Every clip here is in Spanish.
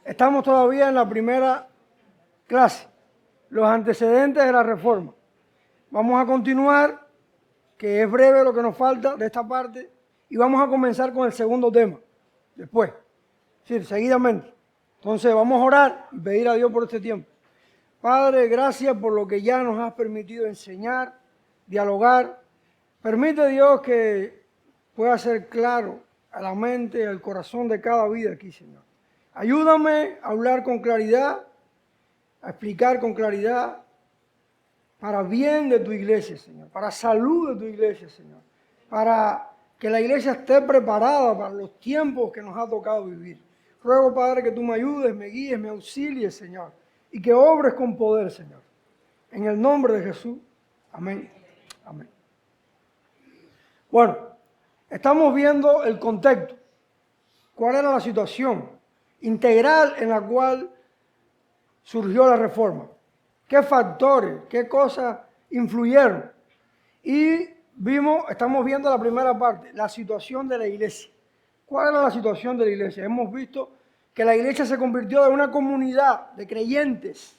Estamos todavía en la primera clase, los antecedentes de la reforma. Vamos a continuar, que es breve lo que nos falta de esta parte, y vamos a comenzar con el segundo tema, después, es decir, seguidamente. Entonces vamos a orar y pedir a Dios por este tiempo. Padre, gracias por lo que ya nos has permitido enseñar, dialogar. Permite, Dios, que pueda ser claro a la mente, al corazón de cada vida aquí, Señor. Ayúdame a hablar con claridad, a explicar con claridad, para bien de tu iglesia, Señor, para salud de tu iglesia, Señor, para que la iglesia esté preparada para los tiempos que nos ha tocado vivir. Ruego, Padre, que tú me ayudes, me guíes, me auxilies, Señor, y que obres con poder, Señor. En el nombre de Jesús. Amén. Amén. Bueno, estamos viendo el contexto. ¿Cuál era la situación integral en la cual surgió la reforma? ¿Qué factores, qué cosas influyeron? Y estamos viendo la primera parte, la situación de la iglesia. ¿Cuál era la situación de la iglesia? Hemos visto que la iglesia se convirtió de una comunidad de creyentes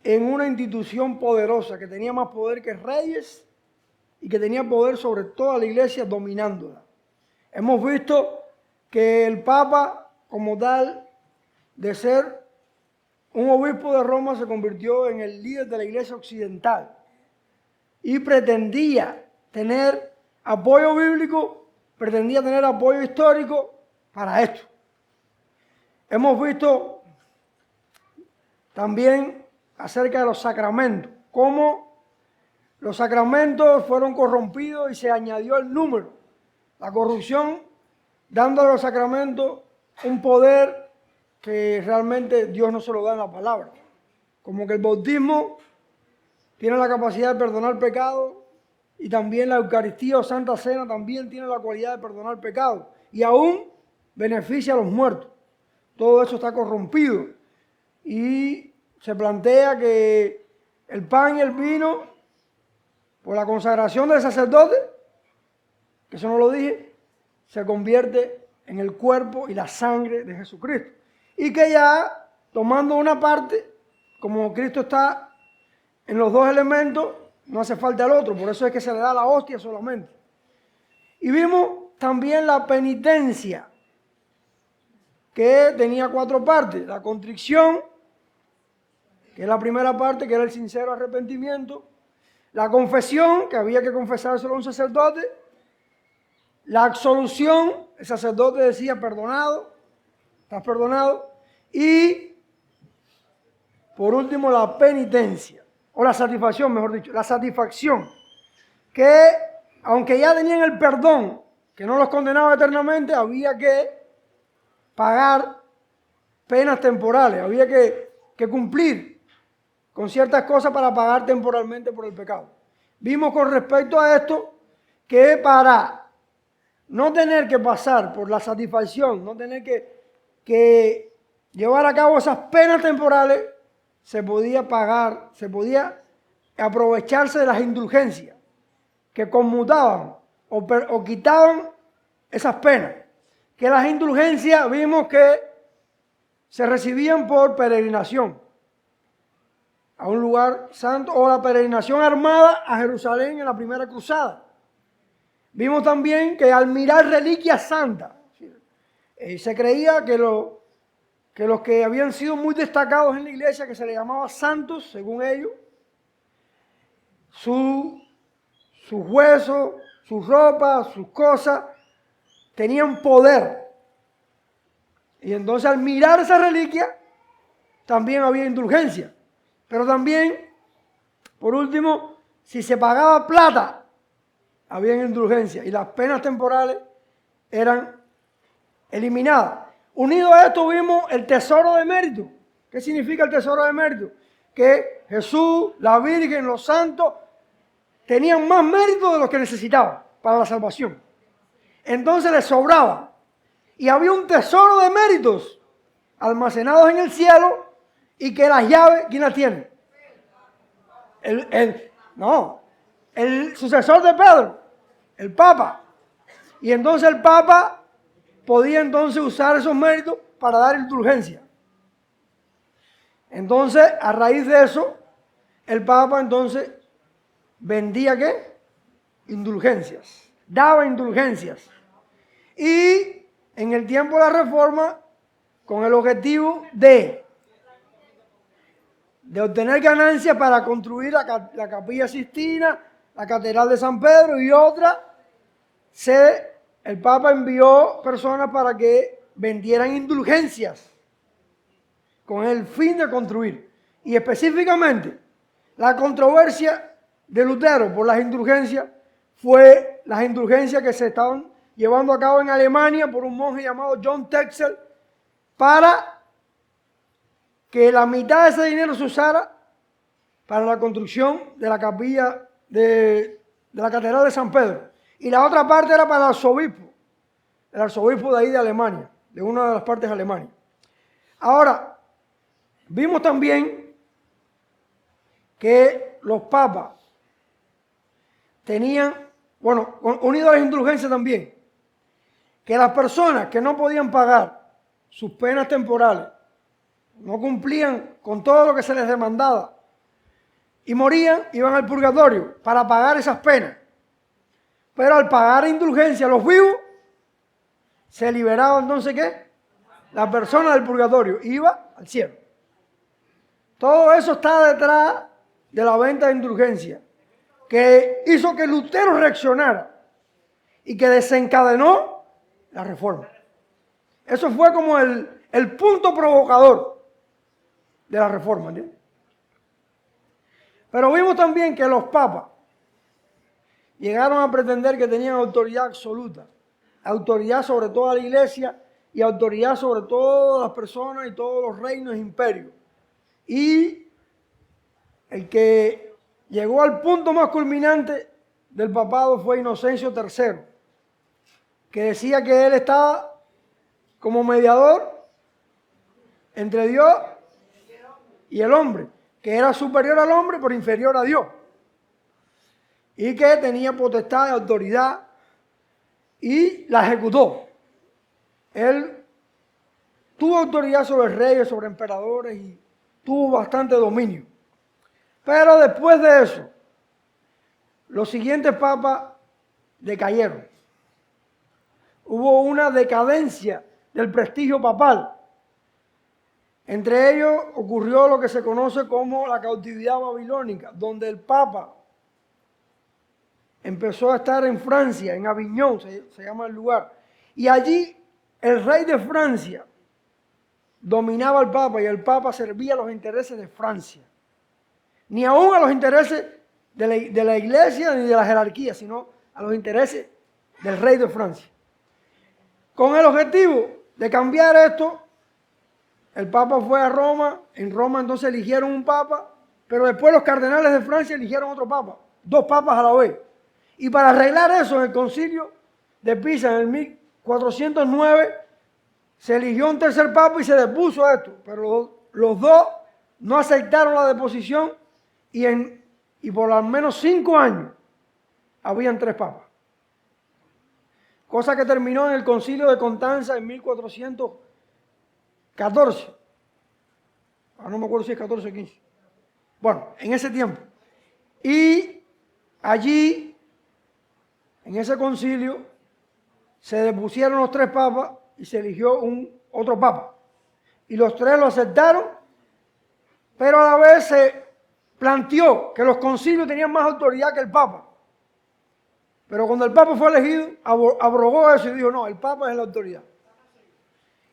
en una institución poderosa que tenía más poder que reyes y que tenía poder sobre toda la iglesia dominándola. Hemos visto que el Papa, como tal, de ser un obispo de Roma, se convirtió en el líder de la iglesia occidental y pretendía tener apoyo bíblico, pretendía tener apoyo histórico para esto. Hemos visto también acerca de los sacramentos, cómo los sacramentos fueron corrompidos y se añadió el número, la corrupción, dándole a los sacramentos un poder que realmente Dios no se lo da en la palabra. Como que el bautismo tiene la capacidad de perdonar pecados y también la Eucaristía o Santa Cena también tiene la cualidad de perdonar pecados y aún beneficia a los muertos. Todo eso está corrompido y se plantea que el pan y el vino, por la consagración del sacerdote, que eso no lo dije, se convierte en el cuerpo y la sangre de Jesucristo. Y que ya, tomando una parte, como Cristo está en los dos elementos, no hace falta el otro, por eso es que se le da la hostia solamente. Y vimos también la penitencia, que tenía 4 partes. La contrición, que es la primera parte, que era el sincero arrepentimiento. La confesión, que había que confesárselo a un sacerdote. La absolución, el sacerdote decía perdonado, estás perdonado. Y por último la penitencia, o la satisfacción, mejor dicho, la satisfacción, que aunque ya tenían el perdón, que no los condenaba eternamente, había que pagar penas temporales, había que cumplir con ciertas cosas para pagar temporalmente por el pecado. Vimos con respecto a esto que para no tener que pasar por la satisfacción, no tener que llevar a cabo esas penas temporales, se podía pagar, se podía aprovecharse de las indulgencias que conmutaban o quitaban esas penas. Que las indulgencias vimos que se recibían por peregrinación a un lugar santo o la peregrinación armada a Jerusalén en la primera cruzada. Vimos también que al mirar reliquias santas, se creía que los que habían sido muy destacados en la iglesia, que se les llamaba santos, según ellos, sus huesos, sus ropas, sus cosas, tenían poder. Y entonces al mirar esa reliquia, también había indulgencia. Pero también, por último, si se pagaba plata, había indulgencia. Y las penas temporales eran eliminadas. Unido a esto vimos el tesoro de mérito. ¿Qué significa el tesoro de mérito? Que Jesús, la Virgen, los santos tenían más mérito de los que necesitaban para la salvación. Entonces les sobraba. Y había un tesoro de méritos almacenados en el cielo y que las llaves, ¿quién las tiene? El sucesor de Pedro, el Papa. Y entonces el Papa podía entonces usar esos méritos para dar indulgencia. Entonces, a raíz de eso, el Papa entonces vendía ¿qué? Indulgencias, daba indulgencias. Y en el tiempo de la Reforma, con el objetivo de obtener ganancias para construir la Capilla Sixtina, la Catedral de San Pedro y otra, el Papa envió personas para que vendieran indulgencias con el fin de construir. Y específicamente, la controversia de Lutero por las indulgencias fue las indulgencias que se estaban llevando a cabo en Alemania por un monje llamado John Tetzel para que la mitad de ese dinero se usara para la construcción de la capilla de la Catedral de San Pedro. Y la otra parte era para el arzobispo de ahí de Alemania, de una de las partes de Alemania. Ahora, vimos también que los papas tenían, bueno, unido a las indulgencias también, que las personas que no podían pagar sus penas temporales, no cumplían con todo lo que se les demandaba y morían, iban al purgatorio para pagar esas penas. Pero al pagar indulgencia a los vivos, se liberaba entonces ¿qué? La persona del purgatorio iba al cielo. Todo eso está detrás de la venta de indulgencia, que hizo que Lutero reaccionara y que desencadenó la Reforma. Eso fue como el punto provocador de la Reforma, ¿entiendes? Pero vimos también que los papas llegaron a pretender que tenían autoridad absoluta, autoridad sobre toda la iglesia y autoridad sobre todas las personas y todos los reinos e imperios. Y el que llegó al punto más culminante del papado fue Inocencio III, que decía que él estaba como mediador entre Dios y el hombre, que era superior al hombre pero inferior a Dios, y que tenía potestad y autoridad y la ejecutó. Él tuvo autoridad sobre reyes, sobre emperadores y tuvo bastante dominio. Pero después de eso, los siguientes papas decayeron. Hubo una decadencia del prestigio papal. Entre ellos ocurrió lo que se conoce como la cautividad babilónica, donde el papa empezó a estar en Francia, en Aviñón, se llama el lugar. Y allí el rey de Francia dominaba al papa y el papa servía a los intereses de Francia. Ni aún a los intereses de la iglesia ni de la jerarquía, sino a los intereses del rey de Francia. Con el objetivo de cambiar esto, el papa fue a Roma. En Roma entonces eligieron un papa, pero después los cardenales de Francia eligieron otro papa, 2 papas a la vez. Y para arreglar eso, en el concilio de Pisa en el 1409, se eligió un tercer papa y se depuso esto. Pero los 2 no aceptaron la deposición y por al menos 5 años habían 3 papas. Cosa que terminó en el concilio de Constanza en 1414. No me acuerdo si es 14 o 15. Bueno, en ese tiempo. Y allí, en ese concilio, se depusieron los 3 papas y se eligió otro papa. Y los 3 lo aceptaron, pero a la vez se planteó que los concilios tenían más autoridad que el papa. Pero cuando el papa fue elegido, abrogó eso y dijo, no, el papa es la autoridad.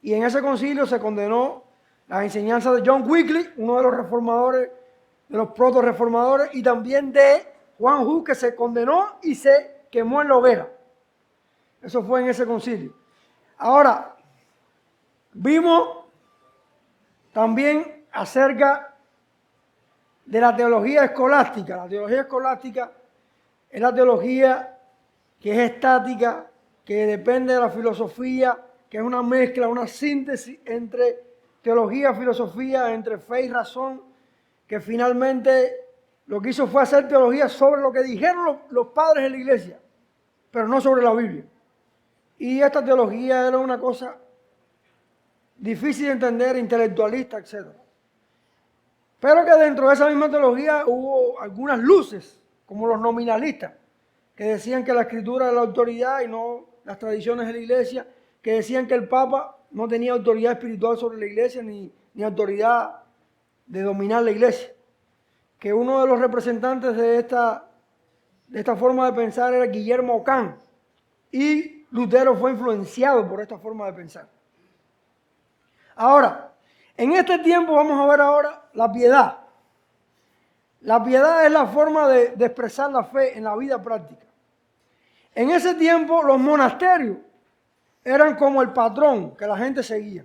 Y en ese concilio se condenó las enseñanzas de John Wycliffe, uno de los reformadores, de los proto-reformadores, y también de Juan Hus, que se condenó y se quemó en la hoguera. Eso fue en ese concilio. Ahora, vimos también acerca de la teología escolástica. La teología escolástica es la teología que es estática, que depende de la filosofía, que es una mezcla, una síntesis entre teología, filosofía, entre fe y razón, que finalmente lo que hizo fue hacer teología sobre lo que dijeron los padres de la iglesia, pero no sobre la Biblia. Y esta teología era una cosa difícil de entender, intelectualista, etc. Pero que dentro de esa misma teología hubo algunas luces, como los nominalistas, que decían que la escritura era la autoridad y no las tradiciones de la iglesia, que decían que el Papa no tenía autoridad espiritual sobre la iglesia ni autoridad de dominar la iglesia. Que uno de los representantes de esta forma de pensar era Guillermo Kant, y Lutero fue influenciado por esta forma de pensar. Ahora, en este tiempo vamos a ver ahora la piedad. La piedad es la forma de expresar la fe en la vida práctica. En ese tiempo los monasterios eran como el patrón que la gente seguía.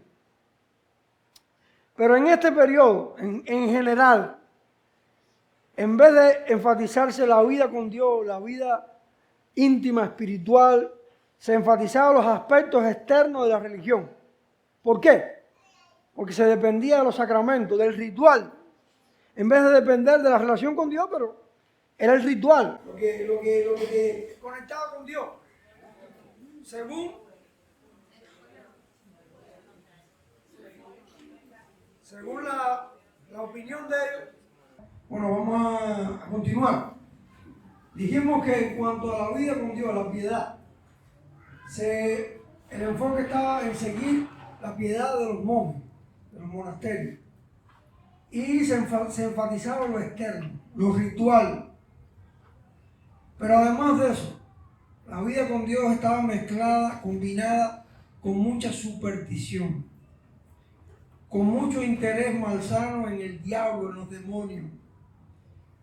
Pero en este periodo, en general, en vez de enfatizarse la vida con Dios, la vida íntima, espiritual, se enfatizaban los aspectos externos de la religión. ¿Por qué? Porque se dependía de los sacramentos, del ritual, en vez de depender de la relación con Dios, pero era el ritual lo que conectaba con Dios. Según la opinión de ellos. Bueno, vamos a continuar. Dijimos que en cuanto a la vida con Dios, la piedad, el enfoque estaba en seguir la piedad de los monjes, de los monasterios. Y se enfatizaba lo externo, lo ritual. Pero además de eso, la vida con Dios estaba mezclada, combinada con mucha superstición, con mucho interés malsano en el diablo, en los demonios,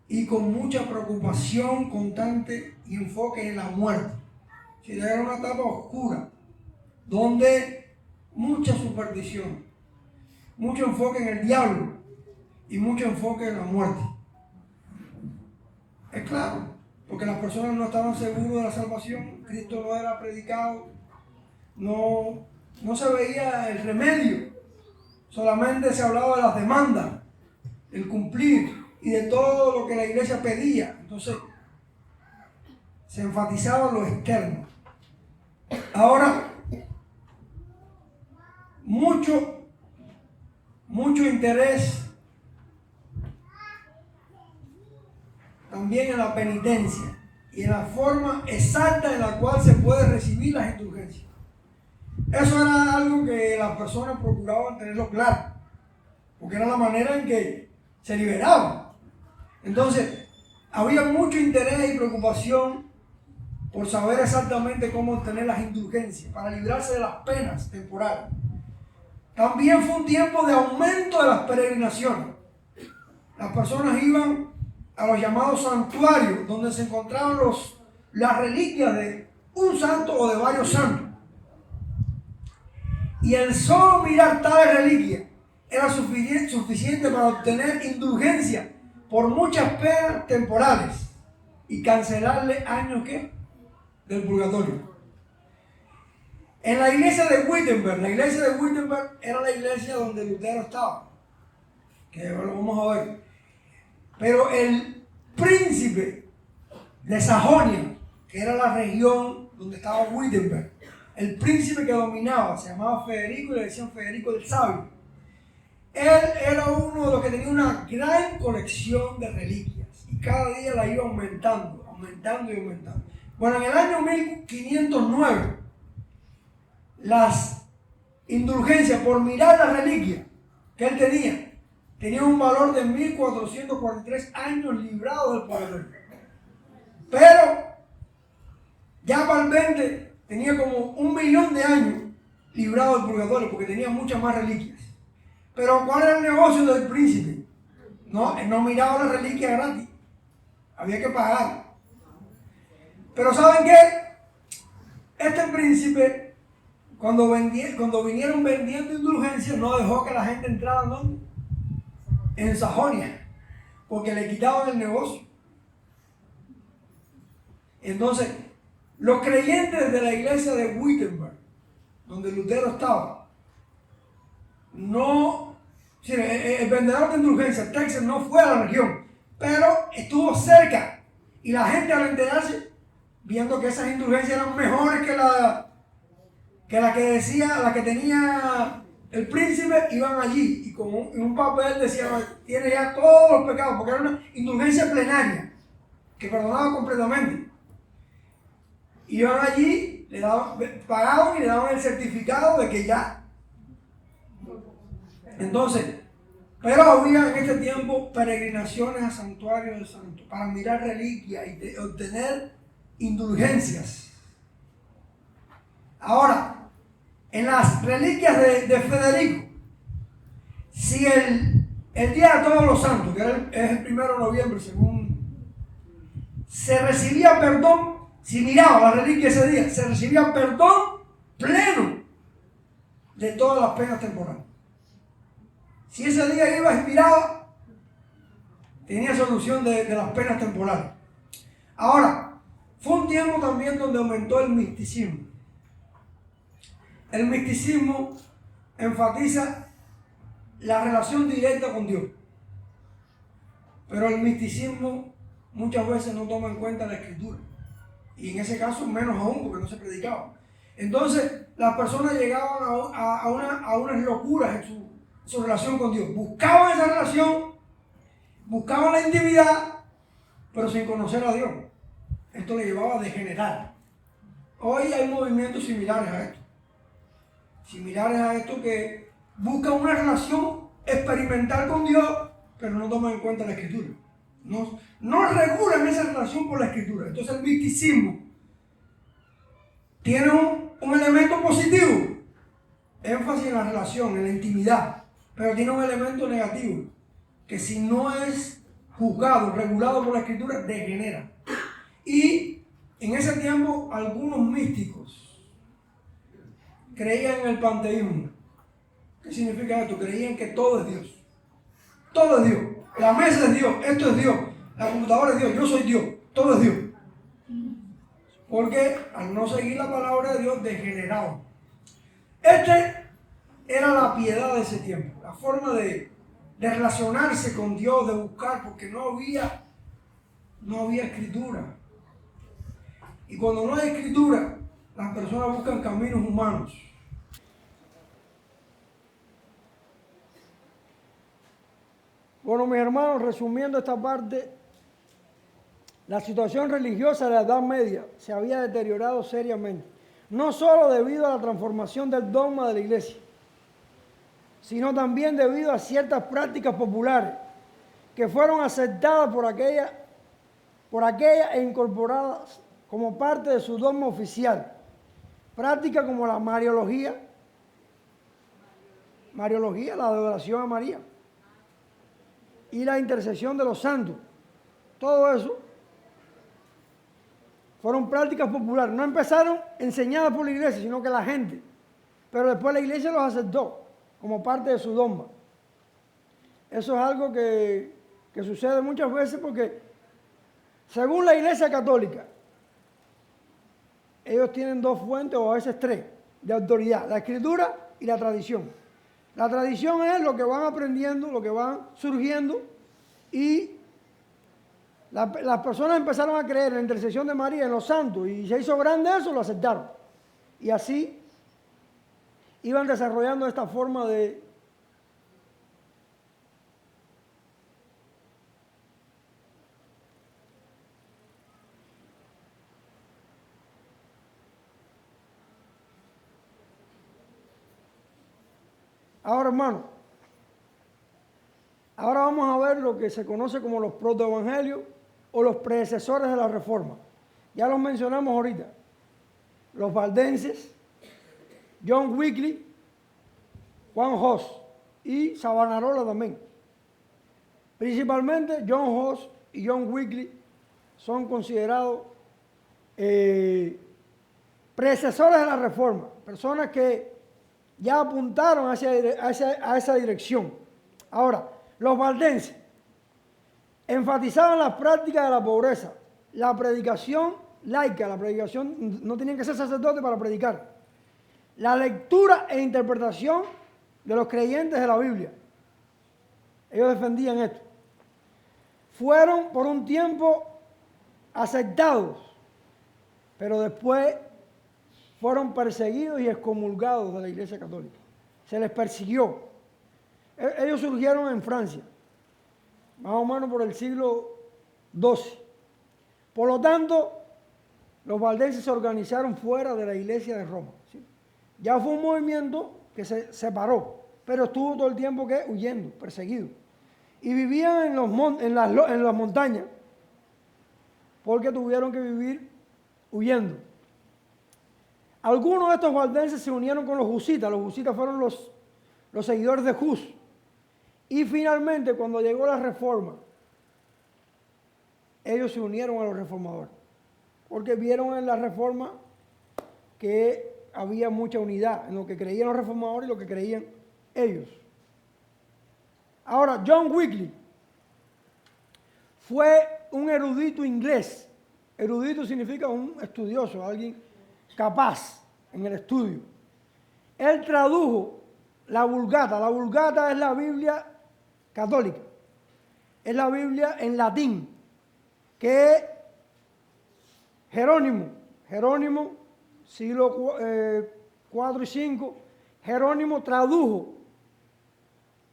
y con mucha preocupación constante y enfoque en la muerte. Era una etapa oscura, donde mucha superstición, mucho enfoque en el diablo y mucho enfoque en la muerte. Es claro, porque las personas no estaban seguras de la salvación, Cristo no era predicado, no se veía el remedio, solamente se hablaba de las demandas, el cumplir y de todo lo que la iglesia pedía. Entonces, se enfatizaba lo externo. Ahora, mucho interés también en la penitencia y en la forma exacta en la cual se puede recibir las indulgencias. Eso era algo que las personas procuraban tenerlo claro, porque era la manera en que se liberaban. Entonces, había mucho interés y preocupación por saber exactamente cómo obtener las indulgencias para librarse de las penas temporales. También fue un tiempo de aumento de las peregrinaciones. Las personas iban a los llamados santuarios, donde se encontraban las reliquias de un santo o de varios santos. Y el solo mirar tales reliquias era suficiente para obtener indulgencia por muchas penas temporales y cancelarle años del purgatorio. En la iglesia de Wittenberg, era la iglesia donde Lutero estaba, que lo vamos a ver. Pero el príncipe de Sajonia, que era la región donde estaba Wittenberg, el príncipe que dominaba, se llamaba Federico y le decían Federico el Sabio. Él era uno de los que tenía una gran colección de reliquias y cada día la iba aumentando. Bueno, en el año 1509, las indulgencias por mirar la reliquia que él tenía un valor de 1443 años librado del purgatorio. Pero ya para el 20 tenía como 1.000.000 de años librado del purgatorio porque tenía muchas más reliquias. Pero ¿cuál era el negocio del príncipe? No, él no miraba la reliquia gratis. Había que pagar. Pero ¿saben qué? Este príncipe, cuando vinieron vendiendo indulgencias, no dejó que la gente entrara, ¿no?, en Sajonia, porque le quitaban el negocio. Entonces, los creyentes de la iglesia de Wittenberg, donde Lutero estaba, el vendedor de indulgencias, Texas, no fue a la región, pero estuvo cerca. Y la gente, al enterarse, viendo que esas indulgencias eran mejores que que la que tenía el príncipe, iban allí y con un papel decían, tiene ya todos los pecados, porque era una indulgencia plenaria, que perdonaba completamente. Iban allí, le daban, pagaban y le daban el certificado de que ya. Entonces, pero había en este tiempo peregrinaciones a santuarios de santos para mirar reliquias y obtener indulgencias. Ahora, en las reliquias de Federico, si el día de todos los santos, que es el 1 de noviembre, según se recibía perdón, si miraba la reliquia ese día, se recibía perdón pleno de todas las penas temporales. Si ese día iba y miraba, tenía solución de las penas temporales. Ahora, fue un tiempo también donde aumentó el misticismo. El misticismo enfatiza la relación directa con Dios. Pero el misticismo muchas veces no toma en cuenta la escritura. Y en ese caso menos aún porque no se predicaba. Entonces las personas llegaban a unas locuras en su relación con Dios. Buscaban esa relación, buscaban la intimidad, pero sin conocer a Dios. Esto le llevaba a degenerar. Hoy hay movimientos similares a esto. Similares a esto que buscan una relación experimental con Dios, pero no toman en cuenta la escritura. No regulan esa relación por la escritura. Entonces el misticismo tiene un elemento positivo, énfasis en la relación, en la intimidad, pero tiene un elemento negativo, que si no es juzgado, regulado por la escritura, degenera. Y en ese tiempo algunos místicos creían en el panteísmo. ¿Qué significa esto? Creían que todo es Dios. Todo es Dios. La mesa es Dios, esto es Dios, la computadora es Dios, yo soy Dios, todo es Dios. Porque al no seguir la palabra de Dios, degeneraron. Este era la piedad de ese tiempo, la forma de relacionarse con Dios, de buscar, porque no había escritura. Y cuando no hay escritura, las personas buscan caminos humanos. Bueno, mis hermanos, resumiendo esta parte, la situación religiosa de la Edad Media se había deteriorado seriamente, no solo debido a la transformación del dogma de la Iglesia, sino también debido a ciertas prácticas populares que fueron aceptadas por aquella e incorporadas como parte de su dogma oficial. Prácticas como la Mariología, la adoración a María, y la intercesión de los santos. Todo eso fueron prácticas populares. No empezaron enseñadas por la iglesia, sino que la gente. Pero después la iglesia los aceptó como parte de su dogma. Eso es algo que sucede muchas veces porque, según la iglesia católica, ellos tienen dos fuentes o a veces tres de autoridad: la escritura y la tradición. La tradición es lo que van aprendiendo, lo que van surgiendo, y las personas empezaron a creer en la intercesión de María, en los santos, y se hizo grande eso, lo aceptaron. Y así iban desarrollando esta forma de ahora, hermano, ahora vamos a ver lo que se conoce como los protoevangelios o los predecesores de la Reforma. Ya los mencionamos ahorita. Los valdenses, John Wycliffe, Juan Hus y Savonarola también. Principalmente John Hus y John Wycliffe son considerados predecesores de la Reforma, personas que ya apuntaron a esa dirección. Ahora, los valdenses enfatizaban las prácticas de la pobreza, la predicación laica, la predicación, no tenían que ser sacerdotes para predicar, la lectura e interpretación de los creyentes de la Biblia. Ellos defendían esto. Fueron por un tiempo aceptados, pero después fueron perseguidos y excomulgados de la Iglesia Católica. Se les persiguió. Ellos surgieron en Francia, más o menos por el siglo XII. Por lo tanto, los valdenses se organizaron fuera de la Iglesia de Roma. ¿Sí? Ya fue un movimiento que se separó, pero estuvo todo el tiempo huyendo, perseguido. Y vivían en las montañas, porque tuvieron que vivir huyendo. Algunos de estos valdenses se unieron con los husitas. Los husitas fueron los seguidores de Hus. Y finalmente, cuando llegó la reforma, ellos se unieron a los reformadores, porque vieron en la reforma que había mucha unidad en lo que creían los reformadores y lo que creían ellos. Ahora, John Wycliffe fue un erudito inglés. Erudito significa un estudioso, alguien capaz en el estudio. Él tradujo la Vulgata. La Vulgata es la Biblia católica. Es la Biblia en latín que Jerónimo, siglo IV y V, Jerónimo tradujo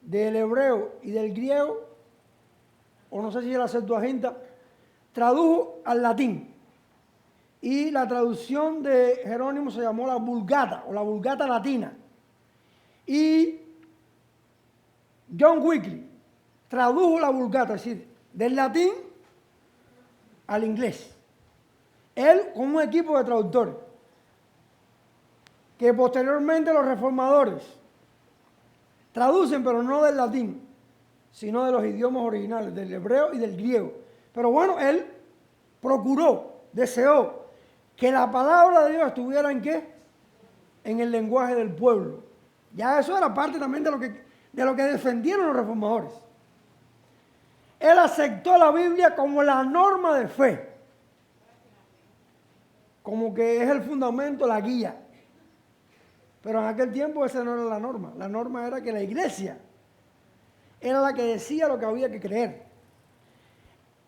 del hebreo y del griego, o no sé si era la Septuaginta, tradujo al latín. Y la traducción de Jerónimo se llamó la Vulgata, o la Vulgata latina. Y John Wycliffe tradujo la Vulgata, es decir, del latín al inglés. Él con un equipo de traductores, que posteriormente los reformadores traducen, pero no del latín, sino de los idiomas originales, del hebreo y del griego. Pero bueno, él procuró, deseó que la palabra de Dios estuviera ¿en qué? En el lenguaje del pueblo. Ya eso era parte también de lo que defendieron los reformadores. Él aceptó la Biblia como la norma de fe, como que es el fundamento, la guía. Pero en aquel tiempo esa no era la norma. La norma era que la iglesia era la que decía lo que había que creer.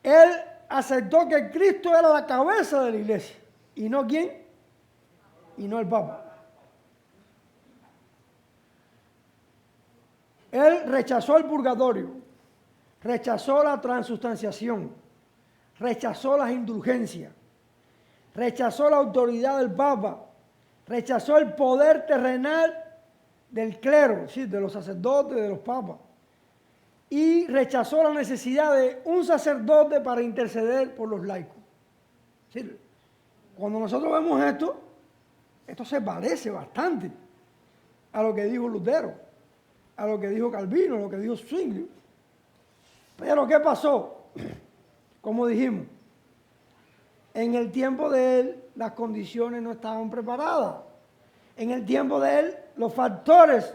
Él aceptó que Cristo era la cabeza de la iglesia. ¿Y no quién? Y no el Papa. Él rechazó el purgatorio, rechazó la transustanciación, rechazó las indulgencias, rechazó la autoridad del Papa, rechazó el poder terrenal del clero, ¿sí? De los sacerdotes, de los papas, y rechazó la necesidad de un sacerdote para interceder por los laicos. ¿Sí? Cuando nosotros vemos esto se parece bastante a lo que dijo Lutero, a lo que dijo Calvino, a lo que dijo Zwingli. Pero ¿qué pasó? Como dijimos, en el tiempo de él las condiciones no estaban preparadas. En el tiempo de él los factores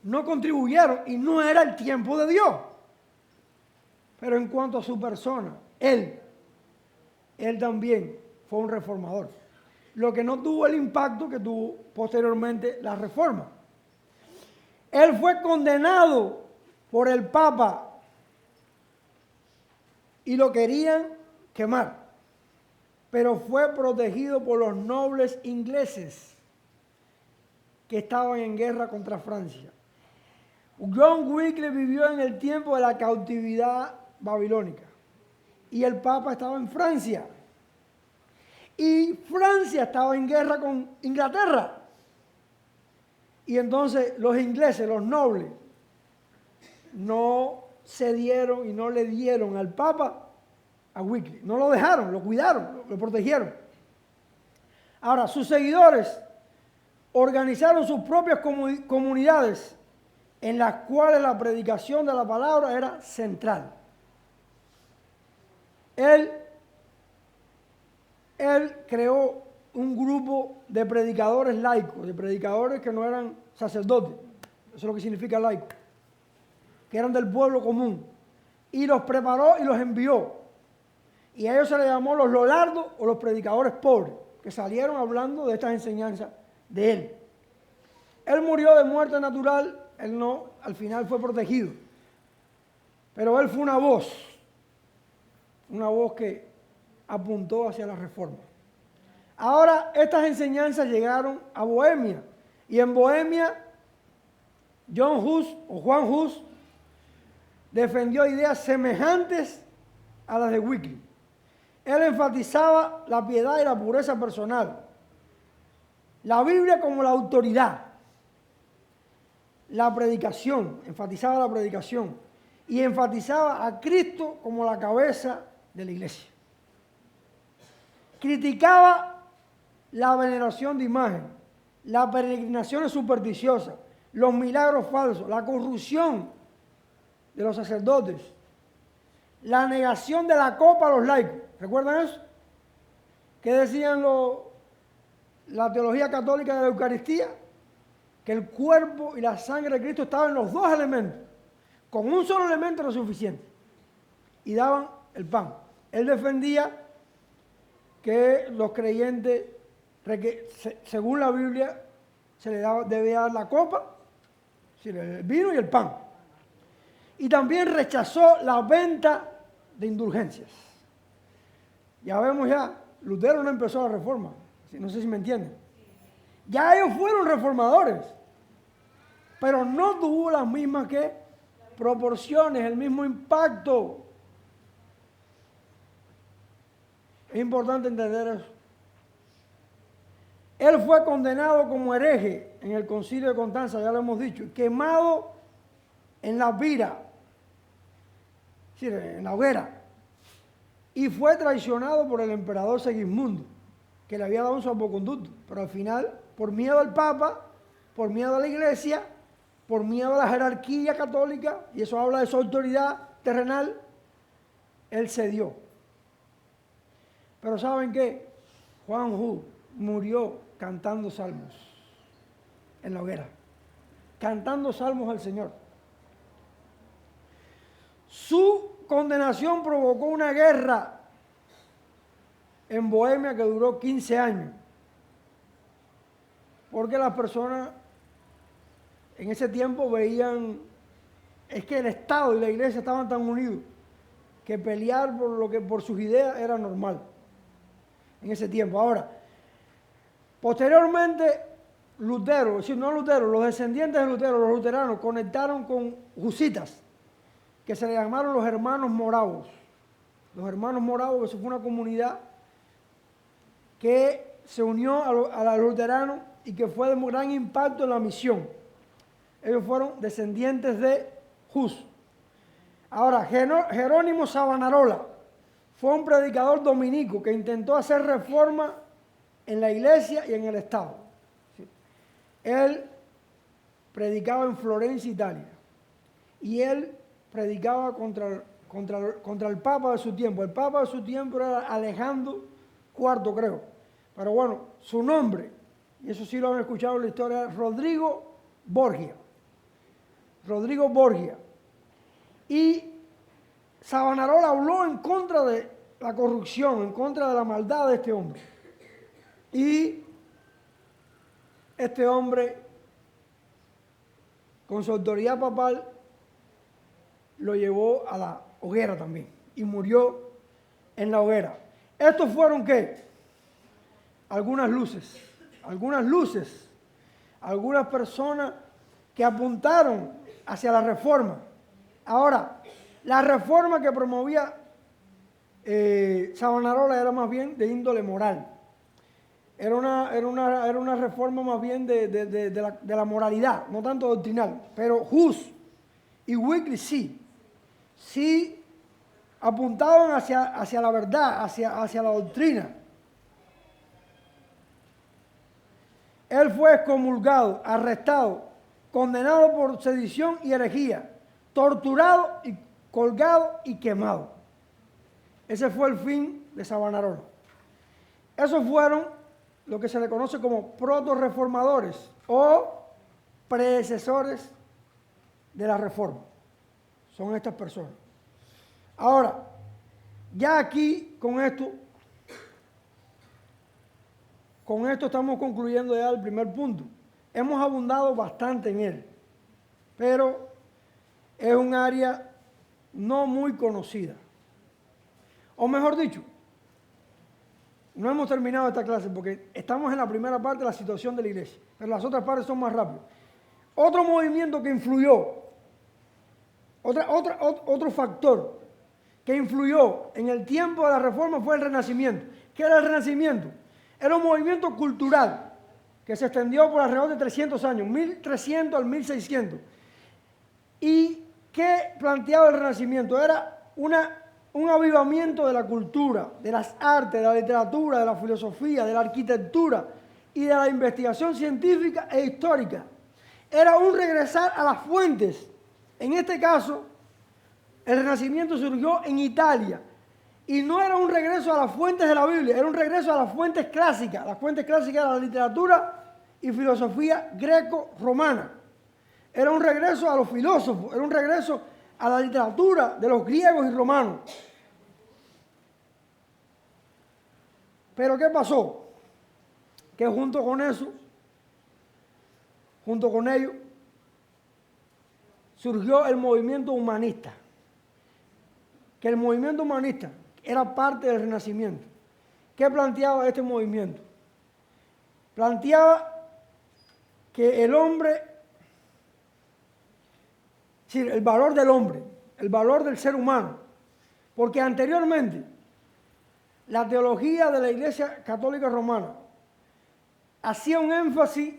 no contribuyeron y no era el tiempo de Dios. Pero en cuanto a su persona, él también fue un reformador. Lo que no tuvo el impacto que tuvo posteriormente la reforma. Él fue condenado por el Papa y lo querían quemar, pero fue protegido por los nobles ingleses que estaban en guerra contra Francia. John Wycliffe vivió en el tiempo de la cautividad babilónica y el Papa estaba en Francia. Y Francia estaba en guerra con Inglaterra. Y entonces los ingleses, los nobles, no cedieron y no le dieron al Papa a Wycliffe. No lo dejaron, lo cuidaron, lo protegieron. Ahora, sus seguidores organizaron sus propias comunidades en las cuales la predicación de la palabra era central. Él creó un grupo de predicadores laicos, de predicadores que no eran sacerdotes, eso es lo que significa laico, que eran del pueblo común, y los preparó y los envió. Y a ellos se les llamó los lollardos o los predicadores pobres, que salieron hablando de estas enseñanzas de él. Él murió de muerte natural, él no, al final fue protegido. Pero él fue una voz que apuntó hacia la reforma. Ahora, estas enseñanzas llegaron a Bohemia. Y en Bohemia, John Hus o Juan Hus defendió ideas semejantes a las de Wycliffe. Él enfatizaba la piedad y la pureza personal, la Biblia como la autoridad, la predicación, enfatizaba la predicación y enfatizaba a Cristo como la cabeza de la iglesia. Criticaba la veneración de imagen, las peregrinaciones supersticiosas, los milagros falsos, la corrupción de los sacerdotes, la negación de la copa a los laicos. ¿Recuerdan eso? ¿Qué decían la teología católica de la Eucaristía? Que el cuerpo y la sangre de Cristo estaban en los dos elementos. Con un solo elemento era suficiente. Y daban el pan. Él defendía que los creyentes, según la Biblia, se les debía dar la copa, el vino y el pan. Y también rechazó la venta de indulgencias. Ya vemos Lutero no empezó la reforma, no sé si me entienden. Ya ellos fueron reformadores, pero no tuvo las mismas proporciones, el mismo impacto. Es importante entender eso. Él fue condenado como hereje en el concilio de Constanza, ya lo hemos dicho, quemado en la pira, en la hoguera, y fue traicionado por el emperador Segismundo, que le había dado un salvoconducto, pero al final, por miedo al Papa, por miedo a la Iglesia, por miedo a la jerarquía católica, y eso habla de su autoridad terrenal, él cedió. Pero ¿saben qué? Juan Hus murió cantando salmos en la hoguera, cantando salmos al Señor. Su condenación provocó una guerra en Bohemia que duró 15 años, porque las personas en ese tiempo veían, es que el Estado y la Iglesia estaban tan unidos que pelear por sus ideas era normal en ese tiempo. Ahora, posteriormente, Lutero, es decir, no Lutero, los descendientes de Lutero, los luteranos, conectaron con husitas, que se le llamaron los hermanos moravos. Los hermanos moravos, eso fue una comunidad que se unió a los luteranos y que fue de muy gran impacto en la misión. Ellos fueron descendientes de Hus. Ahora, Jerónimo Savonarola fue un predicador dominico que intentó hacer reforma en la iglesia y en el Estado. Él predicaba en Florencia, Italia, y él predicaba contra el Papa de su tiempo. El Papa de su tiempo era Alejandro IV, creo. Pero bueno, su nombre, y eso sí lo han escuchado en la historia, es Rodrigo Borgia. Rodrigo Borgia. Y Savonarola habló en contra de la corrupción, en contra de la maldad de este hombre. Y este hombre, con su autoridad papal, lo llevó a la hoguera también y murió en la hoguera. ¿Estos fueron qué? Algunas luces, algunas personas que apuntaron hacia la reforma. Ahora, la reforma que promovía Savonarola era más bien de índole moral. Era una reforma más bien de la moralidad, no tanto doctrinal. Pero Hus y Wycliffe sí apuntaban hacia la verdad, hacia la doctrina. Él fue excomulgado, arrestado, condenado por sedición y herejía, torturado y colgado y quemado. Ese fue el fin de Savonarola. Esos fueron lo que se le conoce como proto-reformadores o predecesores de la reforma. Son estas personas. Ahora, ya aquí con esto estamos concluyendo ya el primer punto. Hemos abundado bastante en él, pero es un área no muy conocida. O mejor dicho, No hemos terminado esta clase porque estamos en la primera parte de la situación de la iglesia, pero las otras partes son más rápidas. Otro movimiento que influyó, otro factor que influyó en el tiempo de la Reforma fue el Renacimiento. ¿Qué era el Renacimiento? Era un movimiento cultural que se extendió por alrededor de 300 años, 1300 al 1600. ¿Y qué planteaba el Renacimiento? Era un avivamiento de la cultura, de las artes, de la literatura, de la filosofía, de la arquitectura y de la investigación científica e histórica. Era un regresar a las fuentes. En este caso, el Renacimiento surgió en Italia. Y no era un regreso a las fuentes de la Biblia, era un regreso a las fuentes clásicas. Las fuentes clásicas eran la literatura y filosofía greco-romana. Era un regreso a los filósofos, era un regreso a la literatura de los griegos y romanos. Pero ¿qué pasó? Que junto con eso, junto con ello, surgió el movimiento humanista. Que el movimiento humanista era parte del Renacimiento. ¿Qué planteaba este movimiento? Planteaba que el hombre, sí, el valor del hombre, el valor del ser humano, porque anteriormente la teología de la Iglesia Católica Romana hacía un énfasis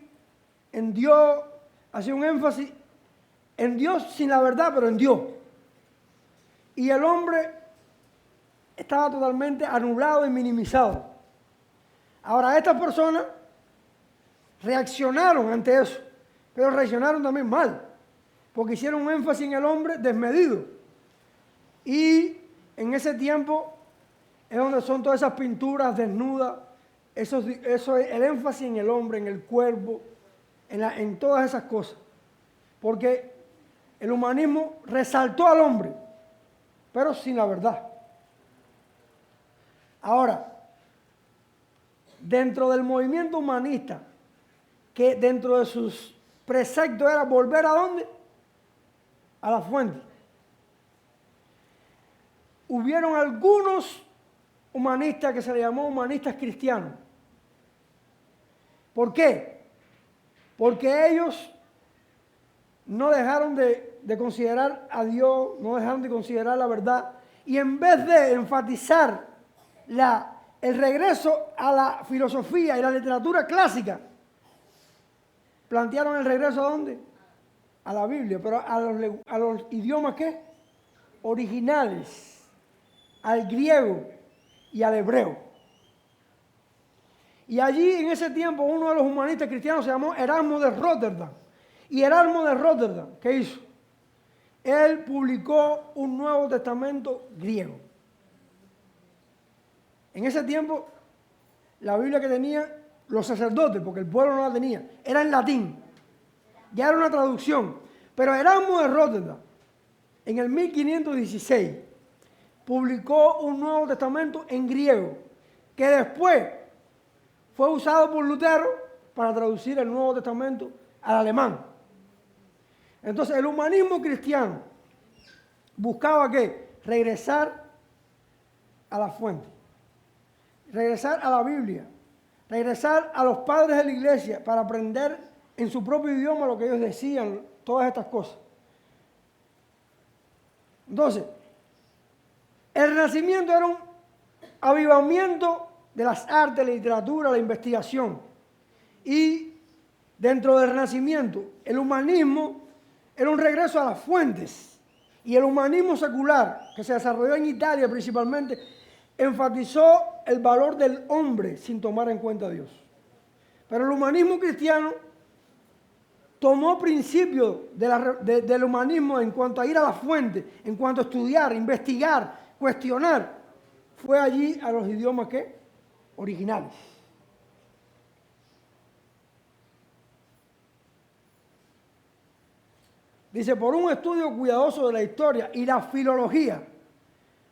en Dios, hacía un énfasis en Dios sin la verdad, pero en Dios. Y el hombre estaba totalmente anulado y minimizado. Ahora, estas personas reaccionaron ante eso, pero reaccionaron también mal, porque hicieron un énfasis en el hombre desmedido. Y en ese tiempo es donde son todas esas pinturas desnudas, eso es el énfasis en el hombre, en el cuerpo, en todas esas cosas. Porque el humanismo resaltó al hombre, pero sin la verdad. Ahora, dentro del movimiento humanista, que dentro de sus preceptos era volver ¿a dónde? A la fuente. Hubieron algunos humanistas que se les llamó humanistas cristianos. ¿Por qué? Porque ellos no dejaron de considerar a Dios, no dejaron de considerar la verdad, y en vez de enfatizar el regreso a la filosofía y la literatura clásica, plantearon el regreso ¿a dónde? A la Biblia, pero a los idiomas ¿qué? Originales, al griego y al hebreo. Y allí en ese tiempo uno de los humanistas cristianos se llamó Erasmo de Rotterdam. Y Erasmo de Rotterdam, ¿qué hizo? Él publicó un Nuevo Testamento griego. En ese tiempo, la Biblia que tenían los sacerdotes, porque el pueblo no la tenía, era en latín. Ya era una traducción. Pero Erasmo de Rotterdam, en el 1516, publicó un Nuevo Testamento en griego, que después fue usado por Lutero para traducir el Nuevo Testamento al alemán. Entonces, el humanismo cristiano buscaba ¿qué? Regresar a la fuente, regresar a la Biblia, regresar a los padres de la iglesia para aprender en su propio idioma lo que ellos decían, todas estas cosas. Entonces, el Renacimiento era un avivamiento de las artes, la literatura, la investigación. Y dentro del Renacimiento, el humanismo era un regreso a las fuentes. Y el humanismo secular, que se desarrolló en Italia principalmente, enfatizó el valor del hombre sin tomar en cuenta a Dios. Pero el humanismo cristiano tomó principios del humanismo en cuanto a ir a la fuente, en cuanto a estudiar, investigar, cuestionar. Fue allí a los idiomas ¿qué? Originales. Dice, por un estudio cuidadoso de la historia y la filología,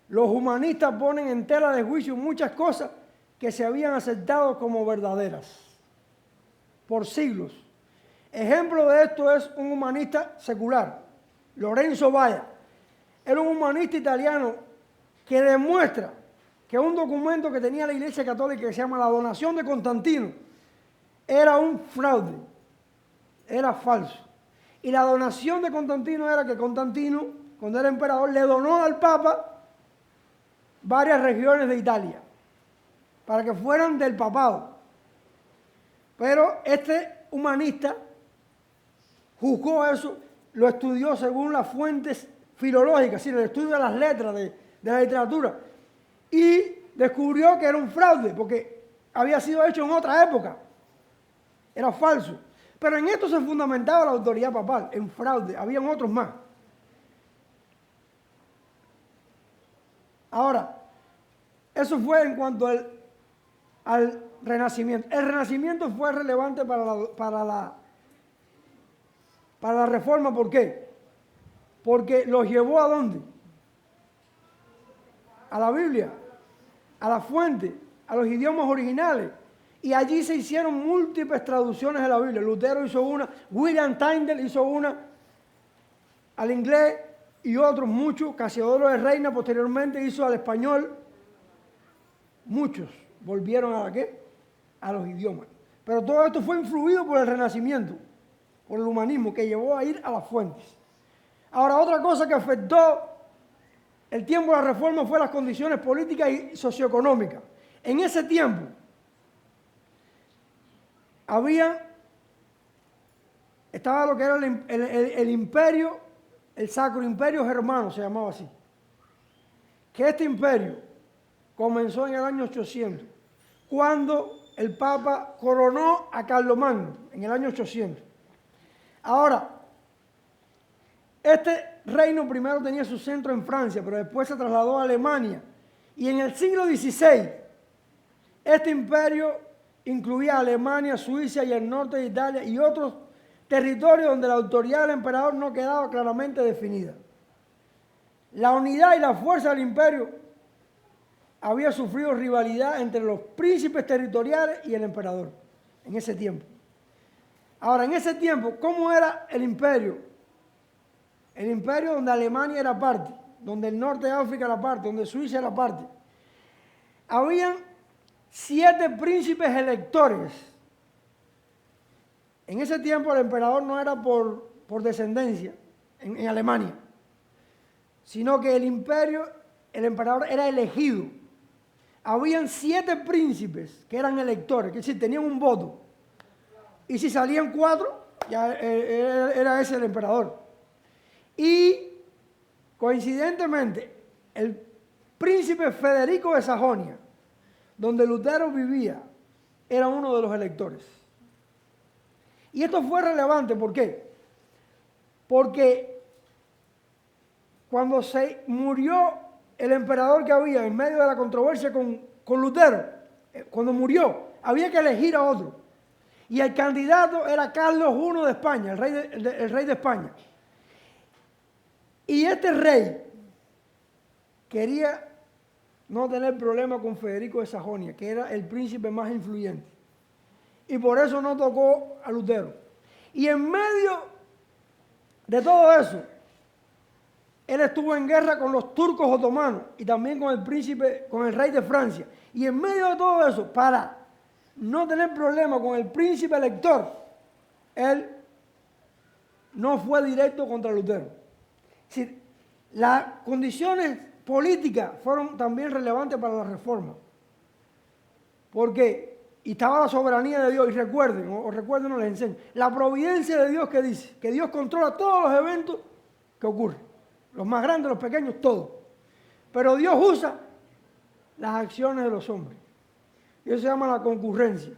los humanistas ponen en tela de juicio muchas cosas que se habían aceptado como verdaderas por siglos. Ejemplo de esto es un humanista secular, Lorenzo Valla. Era un humanista italiano que demuestra que un documento que tenía la Iglesia Católica que se llama la donación de Constantino era un fraude, era falso. Y la donación de Constantino era que Constantino, cuando era emperador, le donó al Papa varias regiones de Italia para que fueran del papado. Pero este humanista juzgó eso, lo estudió según las fuentes filológicas, es decir, el estudio de las letras de la literatura, y descubrió que era un fraude, porque había sido hecho en otra época, era falso. Pero en esto se fundamentaba la autoridad papal, en fraude, habían otros más. Ahora, eso fue en cuanto al Renacimiento. El Renacimiento fue relevante para la Reforma, ¿por qué? Porque los llevó ¿a dónde? A la Biblia, a la fuente, a los idiomas originales. Y allí se hicieron múltiples traducciones de la Biblia. Lutero hizo una, William Tyndale hizo una al inglés y otros muchos. Casiodoro de Reina posteriormente hizo al español. Muchos volvieron a ¿qué? A los idiomas. Pero todo esto fue influido por el Renacimiento, por el humanismo, que llevó a ir a las fuentes. Ahora, otra cosa que afectó el tiempo de la Reforma fue las condiciones políticas y socioeconómicas. En ese tiempo estaba lo que era el imperio, el Sacro Imperio Germano, se llamaba así. Que este imperio comenzó en el año 800, cuando el Papa coronó a Carlomagno, en el año 800. Ahora, este reino primero tenía su centro en Francia, pero después se trasladó a Alemania. Y en el siglo XVI, este imperio incluía Alemania, Suiza y el norte de Italia y otros territorios donde la autoridad del emperador no quedaba claramente definida. La unidad y la fuerza del imperio había sufrido rivalidad entre los príncipes territoriales y el emperador en ese tiempo. Ahora, en ese tiempo, ¿cómo era el imperio? El imperio donde Alemania era parte, donde el norte de África era parte, donde Suiza era parte. Habían 7 príncipes electores. En ese tiempo el emperador no era por descendencia en Alemania, sino que el emperador era elegido. Habían 7 príncipes que eran electores, que es decir, tenían un voto. Y si salían 4, ya era ese el emperador. Y coincidentemente, el príncipe Federico de Sajonia, donde Lutero vivía, era uno de los electores. Y esto fue relevante, ¿por qué? Porque cuando se murió el emperador que había en medio de la controversia con Lutero, cuando murió, había que elegir a otro. Y el candidato era Carlos I de España, el rey de España. Y este rey quería no tener problema con Federico de Sajonia, que era el príncipe más influyente. Y por eso no tocó a Lutero. Y en medio de todo eso, él estuvo en guerra con los turcos otomanos y también con el rey de Francia. Y en medio de todo eso, para no tener problema con el príncipe elector, él no fue directo contra Lutero. Es decir, las condiciones políticas fueron también relevantes para la Reforma. Porque estaba la soberanía de Dios. Y recuerden, no les enseño, la providencia de Dios que dice que Dios controla todos los eventos que ocurren. Los más grandes, los pequeños, todo. Pero Dios usa las acciones de los hombres. Y eso se llama la concurrencia.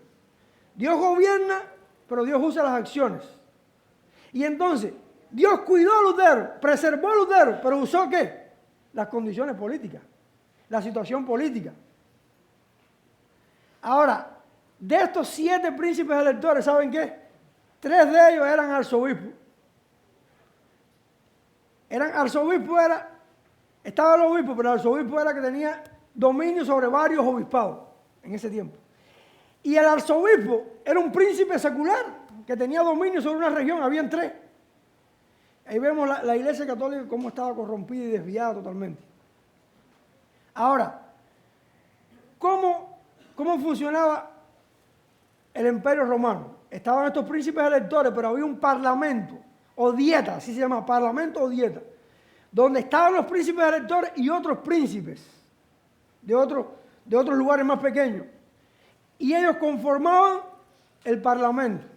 Dios gobierna, pero Dios usa las acciones. Y entonces, Dios cuidó a Lutero, preservó a Lutero, pero usó ¿qué? Las condiciones políticas, la situación política. Ahora, de estos 7 príncipes electores, ¿saben qué? 3 de ellos eran arzobispos. Estaba el obispo, pero el arzobispo era que tenía dominio sobre varios obispados en ese tiempo. Y el arzobispo era un príncipe secular que tenía dominio sobre una región, habían 3. Ahí vemos la Iglesia Católica cómo estaba corrompida y desviada totalmente. Ahora, ¿cómo funcionaba el Imperio Romano? Estaban estos príncipes electores, pero había un parlamento, o dieta, así se llama, parlamento o dieta, donde estaban los príncipes electores y otros príncipes de otros lugares más pequeños. Y ellos conformaban el parlamento.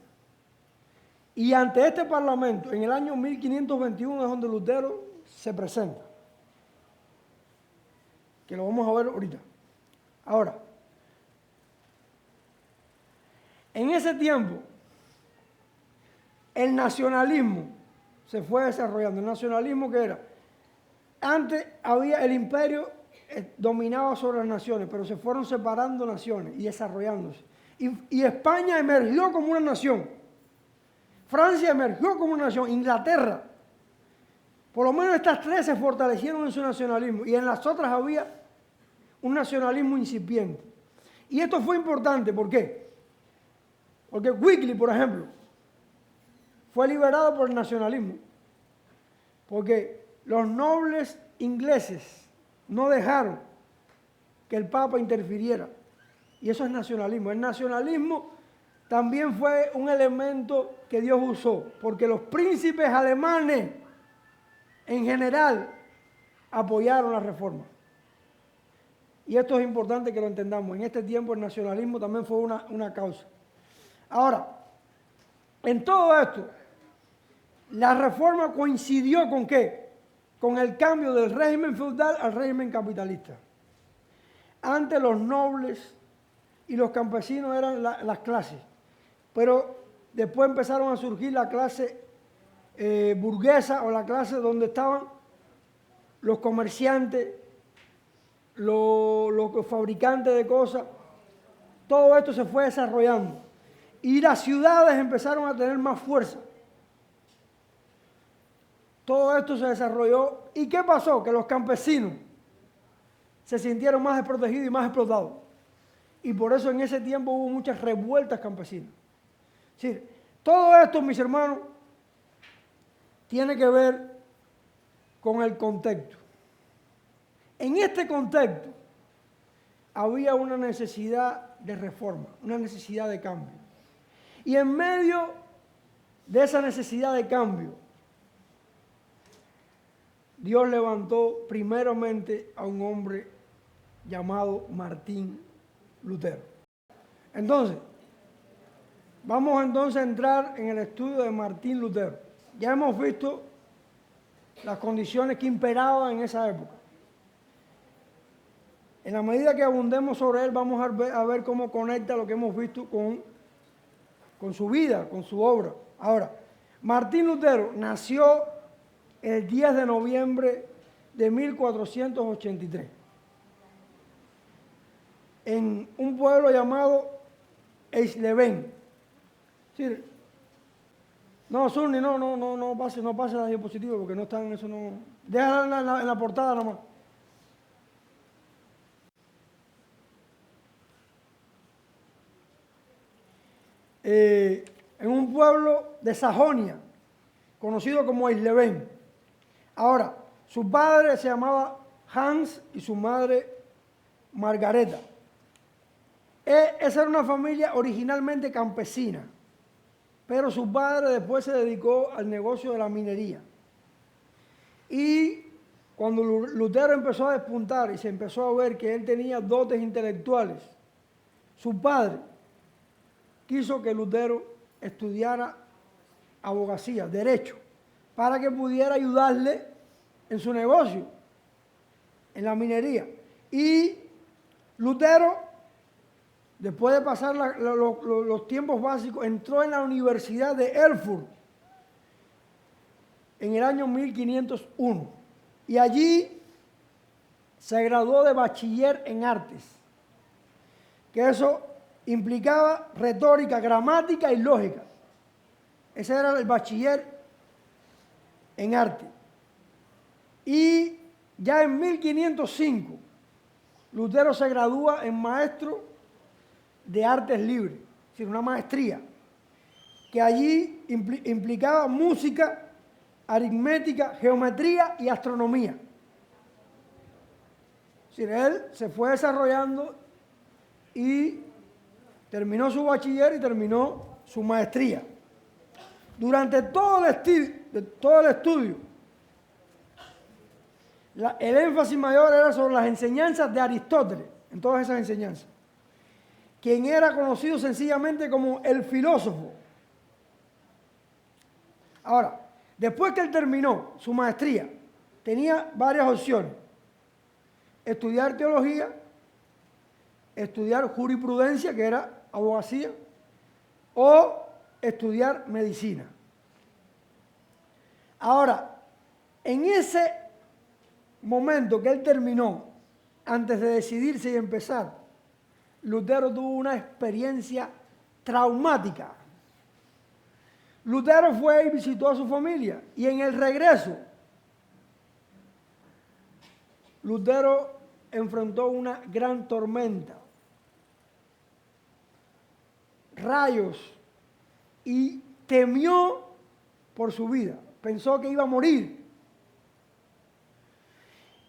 Y ante este parlamento, en el año 1521 es donde Lutero se presenta. Que lo vamos a ver ahorita. Ahora, en ese tiempo, el nacionalismo se fue desarrollando. ¿El nacionalismo qué era? Antes había el imperio dominaba sobre las naciones, pero se fueron separando naciones y desarrollándose. Y España emergió como una nación. Francia emergió como una nación. Inglaterra. Por lo menos estas tres se fortalecieron en su nacionalismo. Y en las otras había un nacionalismo incipiente. Y esto fue importante. ¿Por qué? Porque Wycliffe, por ejemplo, fue liberado por el nacionalismo. Porque los nobles ingleses no dejaron que el Papa interfiriera. Y eso es nacionalismo. El nacionalismo también fue un elemento que Dios usó, porque los príncipes alemanes en general apoyaron la reforma. Y esto es importante que lo entendamos. En este tiempo el nacionalismo también fue una causa. Ahora, en todo esto, la reforma coincidió ¿con qué? Con el cambio del régimen feudal al régimen capitalista. Antes los nobles y los campesinos eran las clases, pero después empezaron a surgir la clase burguesa o la clase donde estaban los comerciantes, los fabricantes de cosas. Todo esto se fue desarrollando y las ciudades empezaron a tener más fuerza. Todo esto se desarrolló. ¿Y qué pasó? Que los campesinos se sintieron más desprotegidos y más explotados. Y por eso en ese tiempo hubo muchas revueltas campesinas. Sí, todo esto, mis hermanos, tiene que ver con el contexto. En este contexto había una necesidad de reforma, una necesidad de cambio. Y en medio de esa necesidad de cambio, Dios levantó primeramente a un hombre llamado Martín Lutero. Entonces, vamos entonces a entrar en el estudio de Martín Lutero. Ya hemos visto las condiciones que imperaban en esa época. En la medida que abundemos sobre él, vamos a ver cómo conecta lo que hemos visto con su vida, con su obra. Ahora, Martín Lutero nació el 10 de noviembre de 1483 en un pueblo llamado Eisleben. Sí. No, Sunny, no pase la diapositiva porque no están, eso no. Déjala en la portada nomás. En un pueblo de Sajonia, conocido como Eisleben. Ahora, su padre se llamaba Hans y su madre Margareta. Esa era una familia originalmente campesina, pero su padre después se dedicó al negocio de la minería. Y cuando Lutero empezó a despuntar y se empezó a ver que él tenía dotes intelectuales, su padre quiso que Lutero estudiara abogacía, derecho, para que pudiera ayudarle en su negocio, en la minería. Y Lutero, después de pasar los tiempos básicos, entró en la Universidad de Erfurt en el año 1501. Y allí se graduó de bachiller en artes, que eso implicaba retórica, gramática y lógica. Ese era el bachiller en arte. Y ya en 1505, Lutero se gradúa en maestro de artes libres, es decir, una maestría, que allí implicaba música, aritmética, geometría y astronomía. Es decir, él se fue desarrollando y terminó su bachiller y terminó su maestría. Durante todo el estudio, el énfasis mayor era sobre las enseñanzas de Aristóteles, en todas esas enseñanzas, quien era conocido sencillamente como el filósofo. Ahora, después que él terminó su maestría, tenía varias opciones: estudiar teología, estudiar jurisprudencia, que era abogacía, o estudiar medicina. Ahora, en ese momento que él terminó, antes de decidirse y empezar, Lutero tuvo una experiencia traumática. Lutero fue y visitó a su familia, y en el regreso, Lutero enfrentó una gran tormenta, rayos, y temió por su vida. Pensó que iba a morir.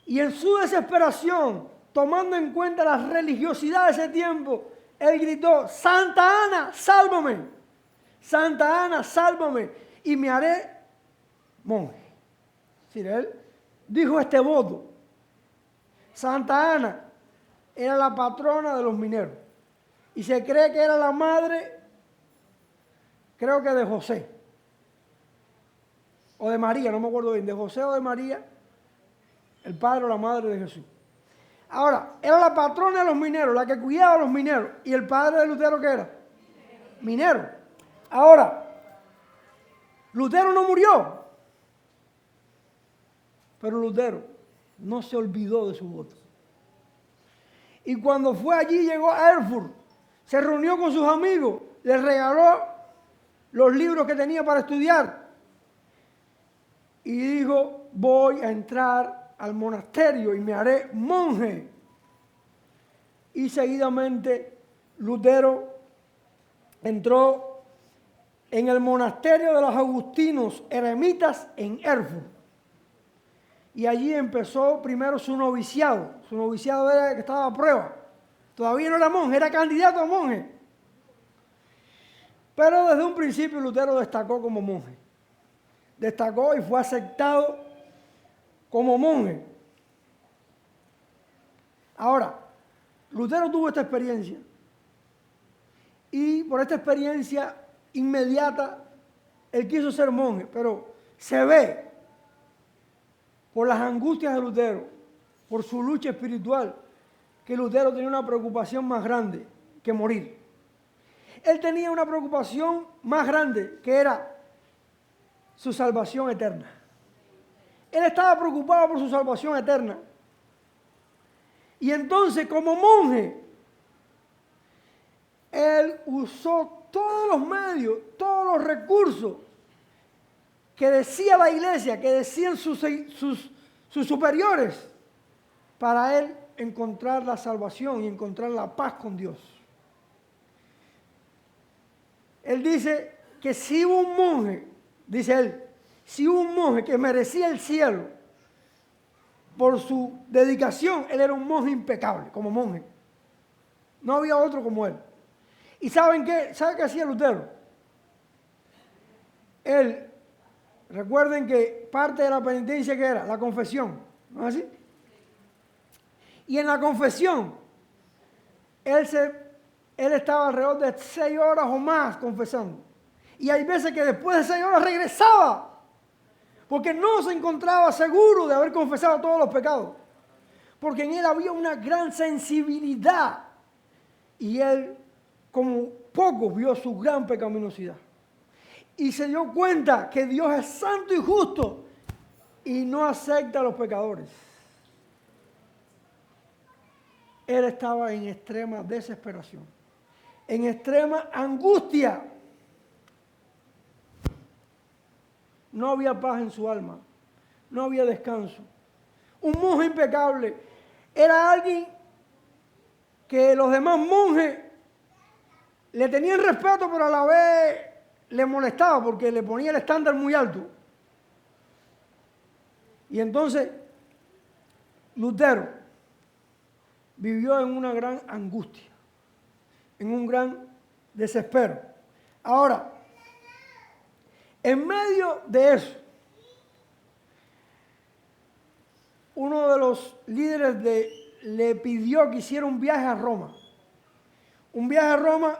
Y en su desesperación, tomando en cuenta la religiosidad de ese tiempo, él gritó: Santa Ana, sálvame. Santa Ana, sálvame y me haré monje. Es decir, él dijo este voto. Santa Ana era la patrona de los mineros y se cree que era la madre, creo que de José o de María, no me acuerdo bien, de José o de María, el padre o la madre de Jesús. Ahora, era la patrona de los mineros, la que cuidaba a los mineros. ¿Y el padre de Lutero qué era? Minero. Ahora, Lutero no murió, pero Lutero no se olvidó de su voto. Y cuando fue allí, llegó a Erfurt, se reunió con sus amigos, les regaló los libros que tenía para estudiar y dijo: voy a entrar al monasterio y me haré monje. Y seguidamente Lutero entró en el monasterio de los agustinos eremitas en Erfurt. Y allí empezó primero su noviciado. Su noviciado era que estaba a prueba. Todavía no era monje, era candidato a monje. Pero desde un principio Lutero destacó como monje. Destacó y fue aceptado como monje. Ahora, Lutero tuvo esta experiencia. Y por esta experiencia inmediata, él quiso ser monje, pero se ve por las angustias de Lutero, por su lucha espiritual, que Lutero tenía una preocupación más grande que morir. Él tenía una preocupación más grande, que era su salvación eterna. Él estaba preocupado por su salvación eterna. Y entonces, como monje, él usó todos los medios, todos los recursos que decía la iglesia, que decían sus superiores, para él encontrar la salvación y encontrar la paz con Dios. Él dice que si hubo un monje, dice él, si hubo un monje que merecía el cielo por su dedicación, él era un monje impecable, como monje. No había otro como él. ¿Y saben qué? ¿Saben qué hacía Lutero? Él, recuerden que parte de la penitencia que era la confesión, ¿no es así? Y en la confesión, él estaba alrededor de 6 horas o más confesando. Y hay veces que después de 6 horas regresaba, porque no se encontraba seguro de haber confesado todos los pecados. Porque en él había una gran sensibilidad. Y él, como pocos, vio su gran pecaminosidad. Y se dio cuenta que Dios es santo y justo y no acepta a los pecadores. Él estaba en extrema desesperación, en extrema angustia. No había paz en su alma, no había descanso. Un monje impecable era alguien que los demás monjes le tenían respeto, pero a la vez le molestaba porque le ponía el estándar muy alto. Y entonces Lutero vivió en una gran angustia. en un gran desespero. Ahora, en medio de eso, uno de los líderes le pidió que hiciera un viaje a Roma. Un viaje a Roma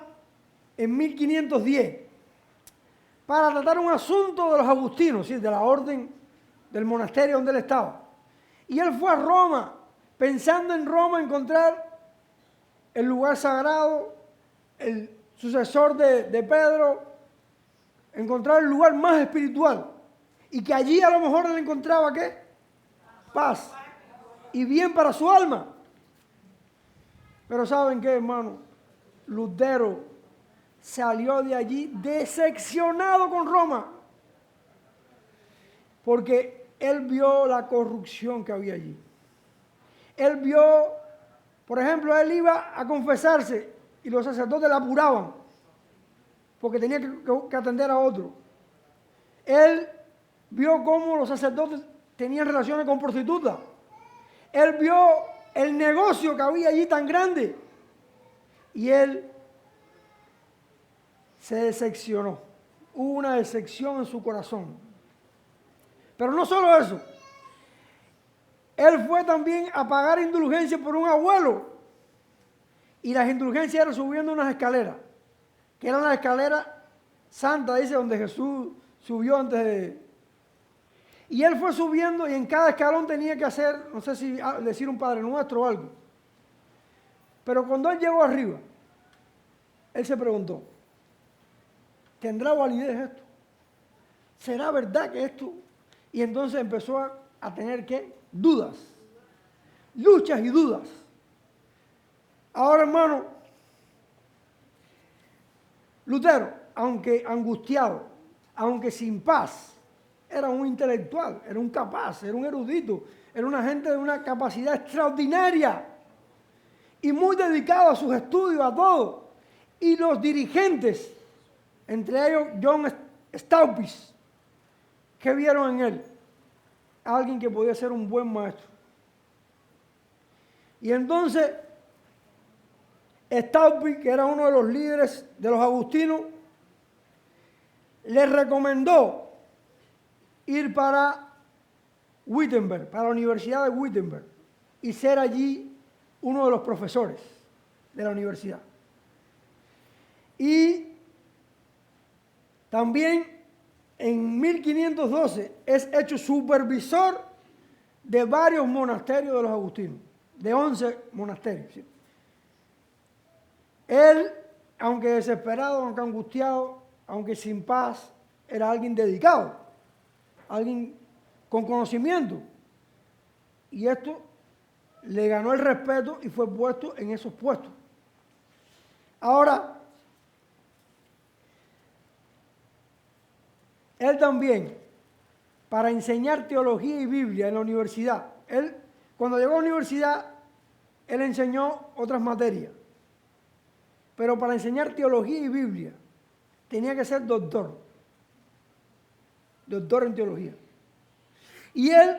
en 1510 para tratar un asunto de los agustinos, ¿sí?, de la orden del monasterio donde él estaba. Y él fue a Roma, pensando en Roma encontrar el lugar sagrado, el sucesor de Pedro, encontrar el lugar más espiritual. Y que allí a lo mejor él encontraba, ¿qué? Paz y bien para su alma. Pero ¿saben qué, hermano? Lutero salió de allí decepcionado con Roma, porque él vio la corrupción que había allí. Él vio, por ejemplo, él iba a confesarse y los sacerdotes la apuraban porque tenía que atender a otro. Él vio cómo los sacerdotes tenían relaciones con prostitutas. Él vio el negocio que había allí tan grande y él se decepcionó. Hubo una decepción en su corazón. Pero no solo eso. Él fue también a pagar indulgencia por un abuelo. Y las indulgencias eran subiendo unas escaleras, que eran las escaleras santas, dice, donde Jesús subió antes de... Y él fue subiendo y en cada escalón tenía que hacer, no sé si decir un Padre Nuestro o algo. Pero cuando él llegó arriba, él se preguntó, ¿tendrá validez esto? ¿Será verdad que esto? Y entonces empezó a tener, ¿qué? Dudas, luchas y dudas. Ahora, hermano, Lutero, aunque angustiado, aunque sin paz, era un intelectual, era un capaz, era un erudito, era una gente de una capacidad extraordinaria y muy dedicado a sus estudios, a todo. Y los dirigentes, entre ellos John Staupitz, ¿qué vieron en él? Alguien que podía ser un buen maestro. Y entonces, Staupitz, que era uno de los líderes de los agustinos, le recomendó ir para Wittenberg, para la Universidad de Wittenberg, y ser allí uno de los profesores de la universidad. Y también en 1512 es hecho supervisor de varios monasterios de los agustinos, de 11 monasterios. ¿Sí? Él, aunque desesperado, aunque angustiado, aunque sin paz, era alguien dedicado, alguien con conocimiento. Y esto le ganó el respeto y fue puesto en esos puestos. Ahora, él también, para enseñar teología y Biblia en la universidad, él, cuando llegó a la universidad, él enseñó otras materias. Pero para enseñar teología y Biblia, tenía que ser doctor en teología. Y él,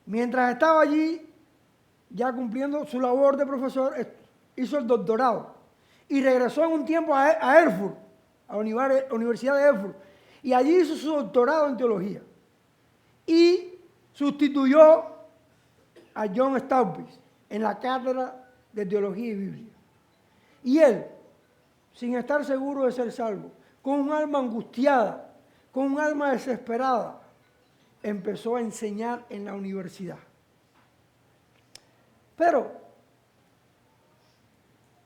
mientras estaba allí, ya cumpliendo su labor de profesor, hizo el doctorado. Y regresó en un tiempo a Erfurt, a la Universidad de Erfurt. Y allí hizo su doctorado en teología. Y sustituyó a John Staupitz en la cátedra de teología y Biblia. Y él, sin estar seguro de ser salvo, con un alma angustiada, con un alma desesperada, empezó a enseñar en la universidad. Pero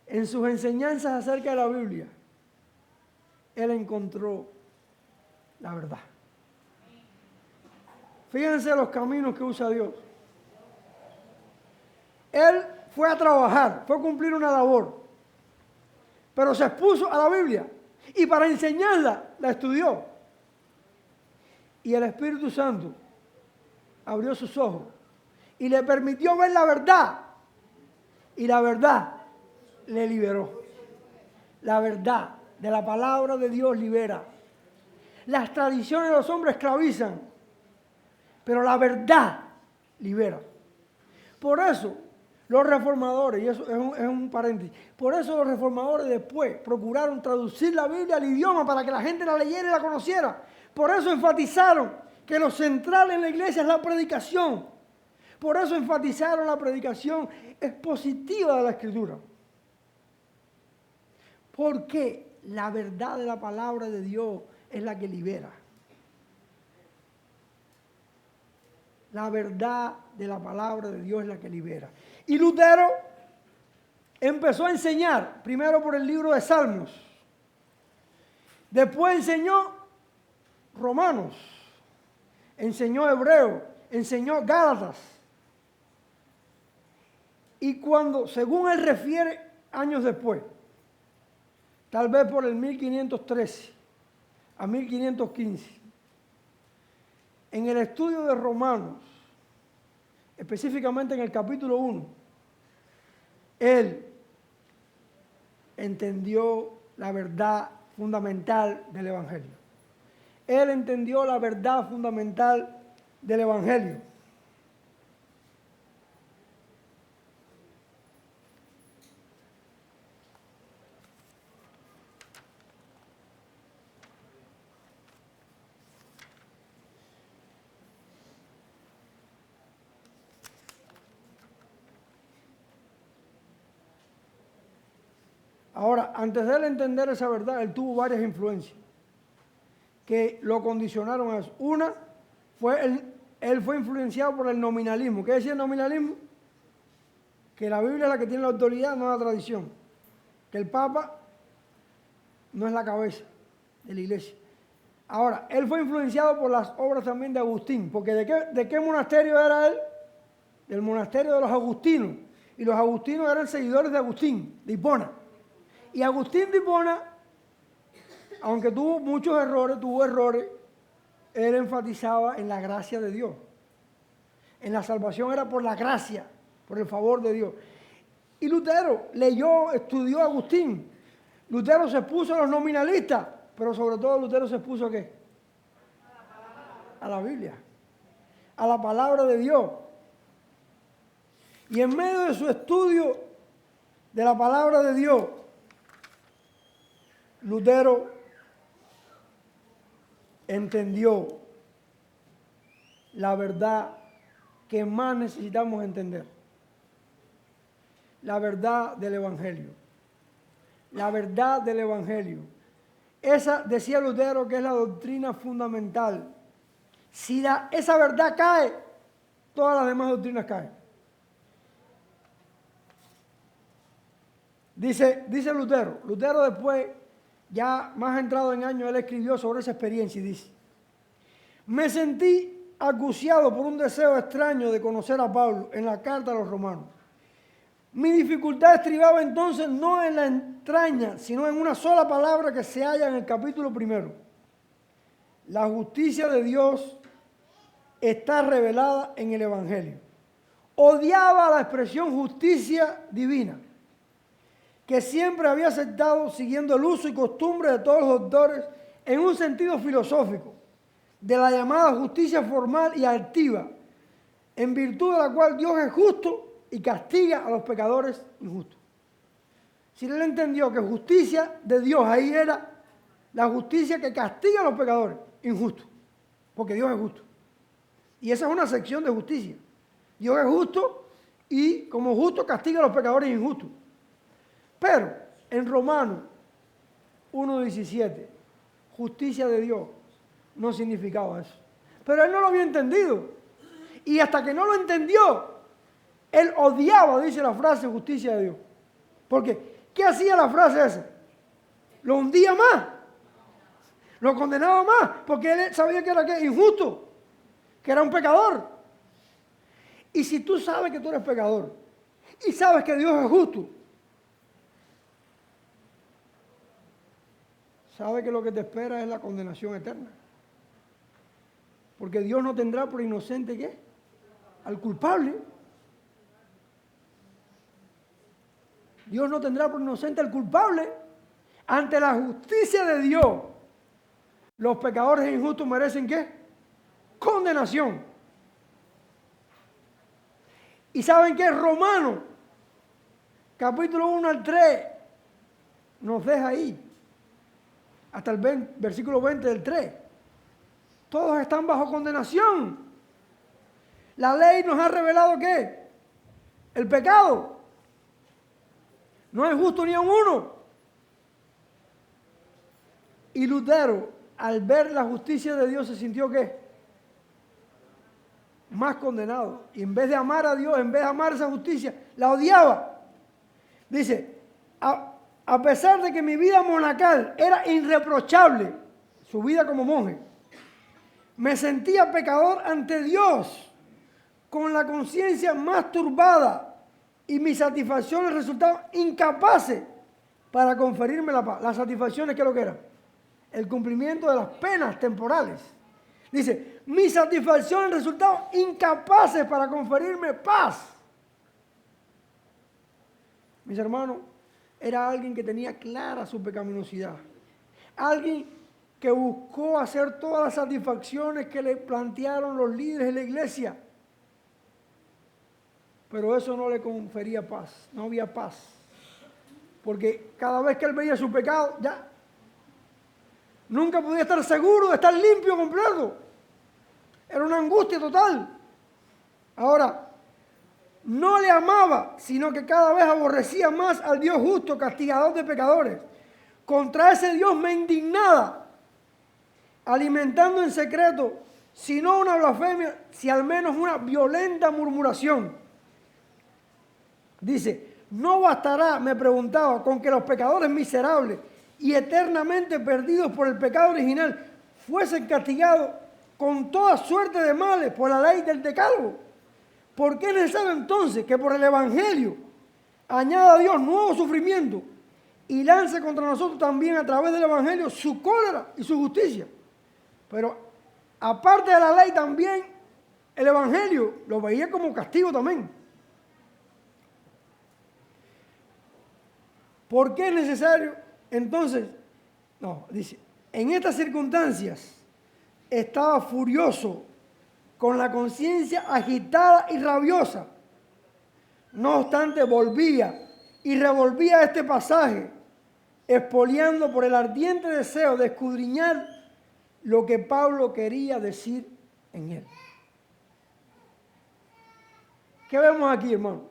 en sus enseñanzas acerca de la Biblia, él encontró la verdad. Fíjense los caminos que usa Dios. Él fue a trabajar, fue a cumplir una labor, pero se expuso a la Biblia y para enseñarla la estudió. Y el Espíritu Santo abrió sus ojos y le permitió ver la verdad. Y la verdad le liberó. La verdad de la palabra de Dios libera. Las tradiciones de los hombres esclavizan, pero la verdad libera. Por eso, Los reformadores, y eso es un paréntesis, por eso los reformadores después procuraron traducir la Biblia al idioma para que la gente la leyera y la conociera. Por eso enfatizaron que lo central en la iglesia es la predicación. Por eso enfatizaron la predicación expositiva de la Escritura. Porque la verdad de la palabra de Dios es la que libera. La verdad de la palabra de Dios es la que libera. Y Lutero empezó a enseñar, primero por el libro de Salmos, después enseñó Romanos, enseñó Hebreo, enseñó Gálatas. Y cuando, según él refiere, años después, tal vez por el 1513 a 1515, en el estudio de Romanos, específicamente en el capítulo 1, él entendió la verdad fundamental del Evangelio. Él entendió la verdad fundamental del Evangelio. Ahora, antes de él entender esa verdad, él tuvo varias influencias que lo condicionaron a eso. Una fue, él fue influenciado por el nominalismo. ¿Qué decía el nominalismo? Que la Biblia es la que tiene la autoridad, no la tradición. Que el Papa no es la cabeza de la iglesia. Ahora, él fue influenciado por las obras también de Agustín, porque ¿de qué monasterio era él? Del monasterio de los agustinos. Y los agustinos eran seguidores de Agustín, de Hipona. Y Agustín de Hipona, aunque tuvo muchos errores, él enfatizaba en la gracia de Dios. En la salvación era por la gracia, por el favor de Dios. Y Lutero estudió a Agustín. Lutero se puso a los nominalistas, pero sobre todo Lutero se puso ¿a qué? A la Biblia, a la palabra de Dios. Y en medio de su estudio de la palabra de Dios, Lutero entendió la verdad que más necesitamos entender. La verdad del Evangelio. La verdad del Evangelio. Esa, decía Lutero, que es la doctrina fundamental. Si esa verdad cae, todas las demás doctrinas caen. Dice Lutero. Lutero después, ya más entrado en años, él escribió sobre esa experiencia y dice: me sentí acuciado por un deseo extraño de conocer a Pablo en la carta a los romanos. Mi dificultad estribaba entonces no en la entraña, sino en una sola palabra que se halla en el capítulo 1. La justicia de Dios está revelada en el Evangelio. Odiaba la expresión justicia divina, que siempre había aceptado siguiendo el uso y costumbre de todos los doctores en un sentido filosófico, de la llamada justicia formal y altiva, en virtud de la cual Dios es justo y castiga a los pecadores injustos. Si él entendió que justicia de Dios ahí era la justicia que castiga a los pecadores injustos, porque Dios es justo. Y esa es una sección de justicia. Dios es justo y como justo castiga a los pecadores injustos. Pero en Romanos 1:17, justicia de Dios no significaba eso. Pero él no lo había entendido. Y hasta que no lo entendió, él odiaba, dice la frase, justicia de Dios. Porque, ¿qué hacía la frase esa? Lo hundía más. Lo condenaba más. Porque él sabía que era ¿qué? Injusto. Que era un pecador. Y si tú sabes que tú eres pecador y sabes que Dios es justo, sabes que lo que te espera es la condenación eterna. Porque Dios no tendrá por inocente ¿qué? Al culpable. Dios no tendrá por inocente al culpable. Ante la justicia de Dios, los pecadores injustos merecen ¿qué? Condenación. ¿Y saben qué? Romanos capítulo 1 al 3, nos deja ahí, hasta el versículo 20 del 3. Todos están bajo condenación. La ley nos ha revelado ¿qué? El pecado. No es justo ni a uno. Y Lutero, al ver la justicia de Dios, se sintió ¿qué? Más condenado. Y en vez de amar a Dios, en vez de amar esa justicia, la odiaba. Dice, a pesar de que mi vida monacal era irreprochable, su vida como monje, me sentía pecador ante Dios, con la conciencia más turbada, y mis satisfacciones resultaban incapaces para conferirme la paz. Las satisfacciones, ¿qué es lo que era? El cumplimiento de las penas temporales. Dice, mis satisfacciones resultaban incapaces para conferirme paz. Mis hermanos, era alguien que tenía clara su pecaminosidad. Alguien que buscó hacer todas las satisfacciones que le plantearon los líderes de la iglesia. Pero eso no le confería paz, no había paz. Porque cada vez que él veía su pecado, ya nunca podía estar seguro de estar limpio completo. Era una angustia total. Ahora, no le amaba, sino que cada vez aborrecía más al Dios justo, castigador de pecadores. Contra ese Dios me indignaba, alimentando en secreto, si no una blasfemia, si al menos una violenta murmuración. Dice, no bastará, me preguntaba, con que los pecadores miserables y eternamente perdidos por el pecado original fuesen castigados con toda suerte de males por la ley del decálogo. ¿Por qué es necesario entonces que por el Evangelio añada a Dios nuevo sufrimiento y lance contra nosotros también a través del Evangelio su cólera y su justicia? Pero aparte de la ley también el Evangelio lo veía como castigo también. ¿Por qué es necesario? Entonces, no, dice, en estas circunstancias estaba furioso, con la conciencia agitada y rabiosa. No obstante, volvía y revolvía este pasaje, expoliando por el ardiente deseo de escudriñar lo que Pablo quería decir en él. ¿Qué vemos aquí, hermano?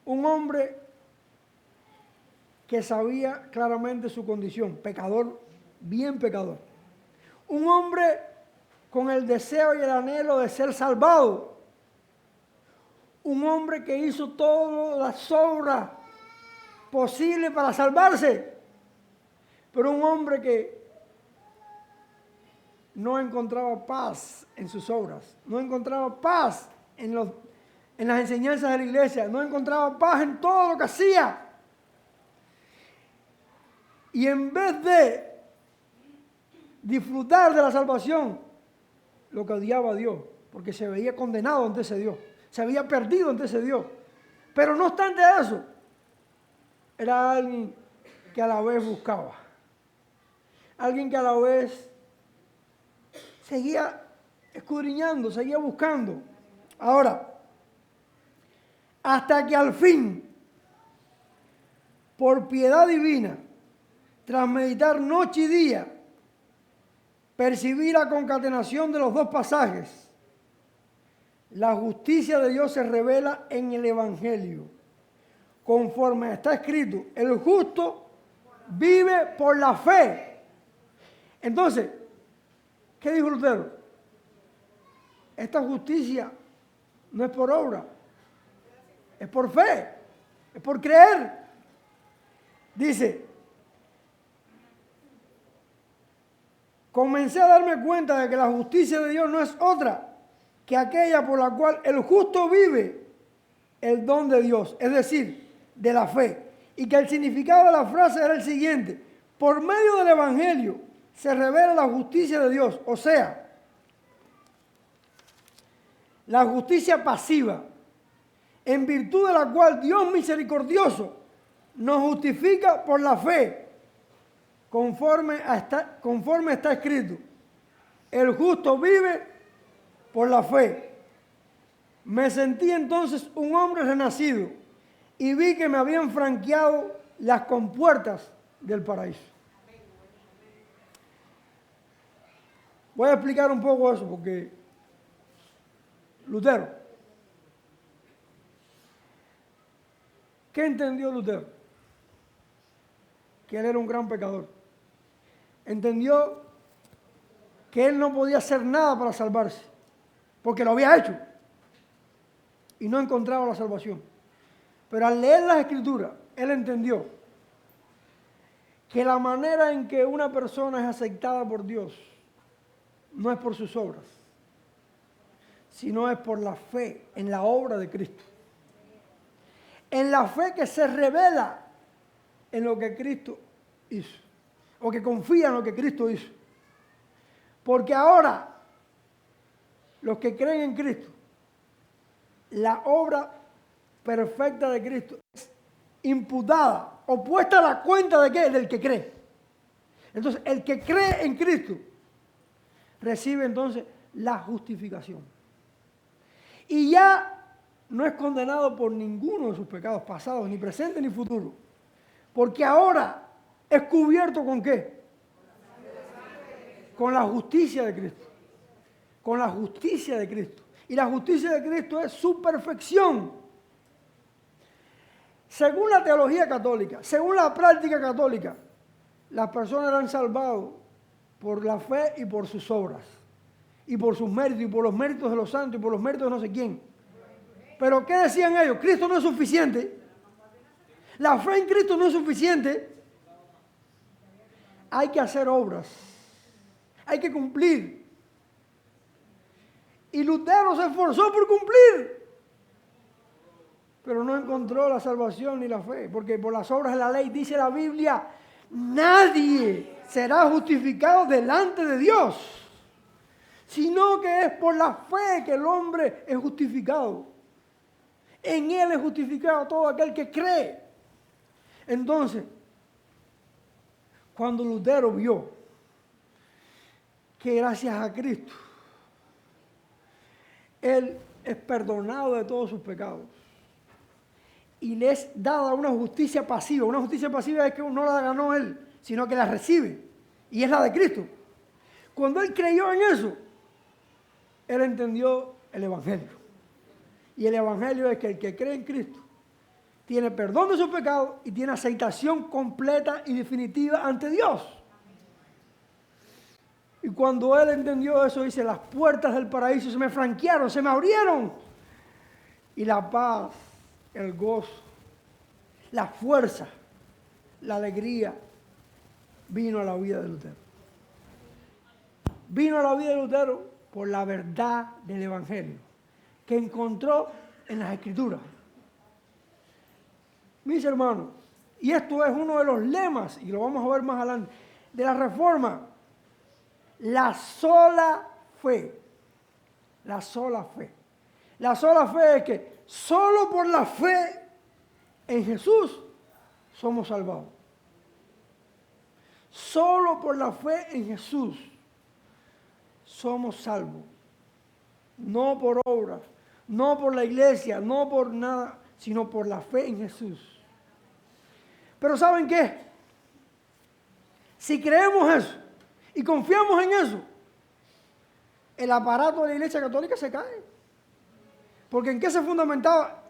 Un hombre que sabía claramente su condición, pecador, bien pecador. Un hombre con el deseo y el anhelo de ser salvado. Un hombre que hizo todas las obras posibles para salvarse. Pero un hombre que no encontraba paz en sus obras, no encontraba paz en las enseñanzas de la iglesia, no encontraba paz en todo lo que hacía. Y en vez de disfrutar de la salvación, lo que odiaba a Dios, porque se veía condenado ante ese Dios, se había perdido ante ese Dios. Pero no obstante eso, era alguien que a la vez buscaba, alguien que a la vez seguía escudriñando, seguía buscando. Ahora, hasta que al fin, por piedad divina, tras meditar noche y día, percibí la concatenación de los dos pasajes. La justicia de Dios se revela en el Evangelio. Conforme está escrito, el justo vive por la fe. Entonces, ¿qué dijo Lutero? Esta justicia no es por obra, es por fe, es por creer. Dice, comencé a darme cuenta de que la justicia de Dios no es otra que aquella por la cual el justo vive el don de Dios, es decir, de la fe. Y que el significado de la frase era el siguiente: por medio del Evangelio se revela la justicia de Dios, o sea, la justicia pasiva, en virtud de la cual Dios misericordioso nos justifica por la fe, conforme está escrito, el justo vive por la fe. Me sentí entonces un hombre renacido, y vi que me habían franqueado las compuertas del paraíso. Voy a explicar un poco eso, porque Lutero, ¿qué entendió Lutero? Que él era un gran pecador. Entendió que él no podía hacer nada para salvarse, porque lo había hecho y no encontraba la salvación. Pero al leer las Escrituras, él entendió que la manera en que una persona es aceptada por Dios no es por sus obras, sino es por la fe en la obra de Cristo. En la fe que se revela en lo que Cristo hizo, o que confía en lo que Cristo hizo. Porque ahora, los que creen en Cristo, la obra perfecta de Cristo es imputada, o puesta a la cuenta de ¿qué? Del que cree. Entonces, el que cree en Cristo recibe entonces la justificación. Y ya no es condenado por ninguno de sus pecados pasados, ni presentes ni futuros. Porque ahora es cubierto ¿con qué? Con la justicia de Cristo. Con la justicia de Cristo. Y la justicia de Cristo es su perfección. Según la teología católica, según la práctica católica, las personas eran salvadas por la fe y por sus obras. Y por sus méritos, y por los méritos de los santos, y por los méritos de no sé quién. Pero ¿qué decían ellos? Cristo no es suficiente. La fe en Cristo no es suficiente. Hay que hacer obras. Hay que cumplir. Y Lutero se esforzó por cumplir. Pero no encontró la salvación ni la fe. Porque por las obras de la ley, dice la Biblia, nadie será justificado delante de Dios. Sino que es por la fe que el hombre es justificado. En él es justificado todo aquel que cree. Entonces, cuando Lutero vio que gracias a Cristo, él es perdonado de todos sus pecados y le es dada una justicia pasiva. Una justicia pasiva es que no la ganó él, sino que la recibe, y es la de Cristo. Cuando él creyó en eso, él entendió el Evangelio. Y el Evangelio es que el que cree en Cristo tiene perdón de sus pecados y tiene aceptación completa y definitiva ante Dios. Y cuando él entendió eso, dice, las puertas del paraíso se me franquearon, se me abrieron. Y la paz, el gozo, la fuerza, la alegría vino a la vida de Lutero. Vino a la vida de Lutero por la verdad del Evangelio que encontró en las Escrituras. Mis hermanos, y esto es uno de los lemas, y lo vamos a ver más adelante, de la Reforma: la sola fe. La sola fe. La sola fe es que solo por la fe en Jesús somos salvados. Solo por la fe en Jesús somos salvos. No por obras, no por la iglesia, no por nada, sino por la fe en Jesús. Pero ¿saben qué? Si creemos eso y confiamos en eso, el aparato de la Iglesia Católica se cae. Porque ¿en qué se fundamentaba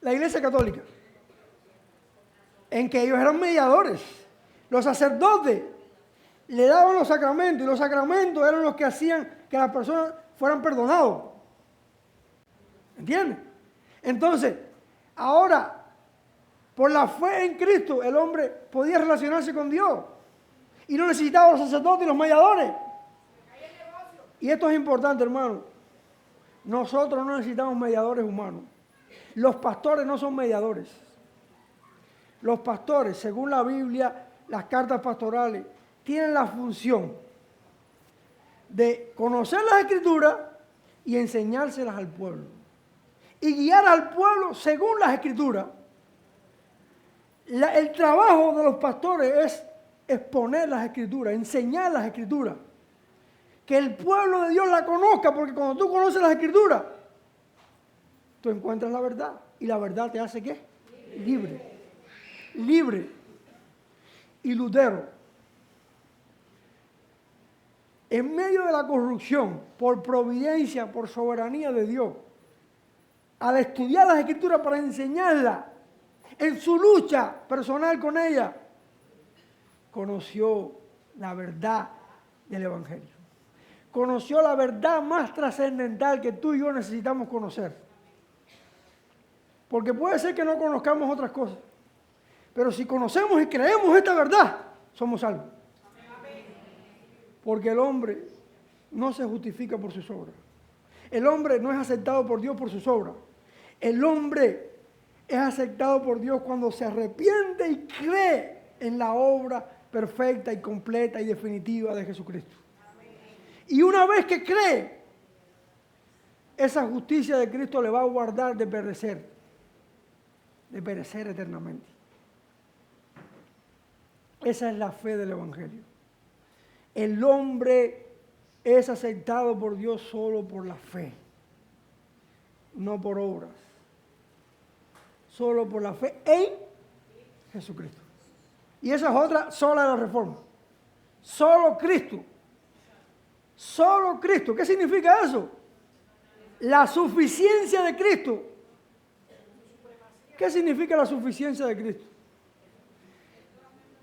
la Iglesia Católica? En que ellos eran mediadores. Los sacerdotes le daban los sacramentos, y los sacramentos eran los que hacían que las personas fueran perdonados. ¿Entiendes? Entonces, ahora, por la fe en Cristo, el hombre podía relacionarse con Dios. Y no necesitaba los sacerdotes y los mediadores. Y esto es importante, hermano. Nosotros no necesitamos mediadores humanos. Los pastores no son mediadores. Los pastores, según la Biblia, las cartas pastorales, tienen la función de conocer las Escrituras y enseñárselas al pueblo. Y guiar al pueblo según las Escrituras. El trabajo de los pastores es exponer las Escrituras, enseñar las Escrituras. Que el pueblo de Dios la conozca, porque cuando tú conoces las Escrituras, tú encuentras la verdad. ¿Y la verdad te hace qué? libre, libre. Y Lutero, en medio de la corrupción, por providencia, por soberanía de Dios, al estudiar las Escrituras para enseñarlas, en su lucha personal con ella, conoció la verdad del Evangelio. Conoció la verdad más trascendental que tú y yo necesitamos conocer. Porque puede ser que no conozcamos otras cosas, pero si conocemos y creemos esta verdad, somos salvos. Porque el hombre no se justifica por sus obras. El hombre no es aceptado por Dios por sus obras. El hombre es aceptado por Dios cuando se arrepiente y cree en la obra perfecta y completa y definitiva de Jesucristo. Y una vez que cree, esa justicia de Cristo le va a guardar de perecer eternamente. Esa es la fe del Evangelio. El hombre es aceptado por Dios solo por la fe, no por obras. Solo por la fe en Jesucristo. Y esa es otra sola de la reforma. Solo Cristo. Solo Cristo. ¿Qué significa eso? La suficiencia de Cristo. ¿Qué significa la suficiencia de Cristo?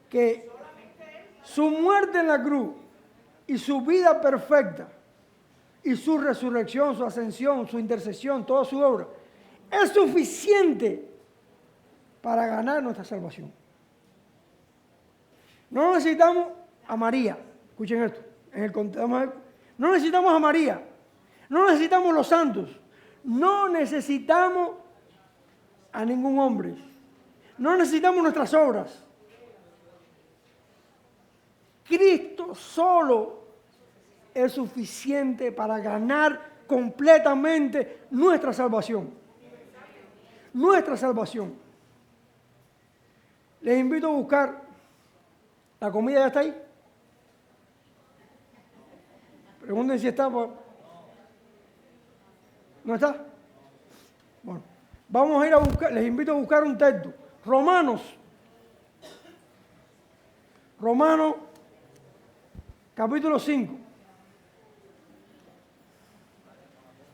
Que su muerte en la cruz y su vida perfecta y su resurrección, su ascensión, su intercesión, toda su obra, es suficiente para ganar nuestra salvación. No necesitamos a María. Escuchen esto. No necesitamos a María. No necesitamos los santos. No necesitamos a ningún hombre. No necesitamos nuestras obras. Cristo solo es suficiente para ganar completamente nuestra salvación. Nuestra salvación. Les invito a buscar. ¿La comida ya está ahí? Pregunten si está. ¿No está? Bueno, vamos a ir a buscar. Les invito a buscar un texto. Romanos, capítulo 5.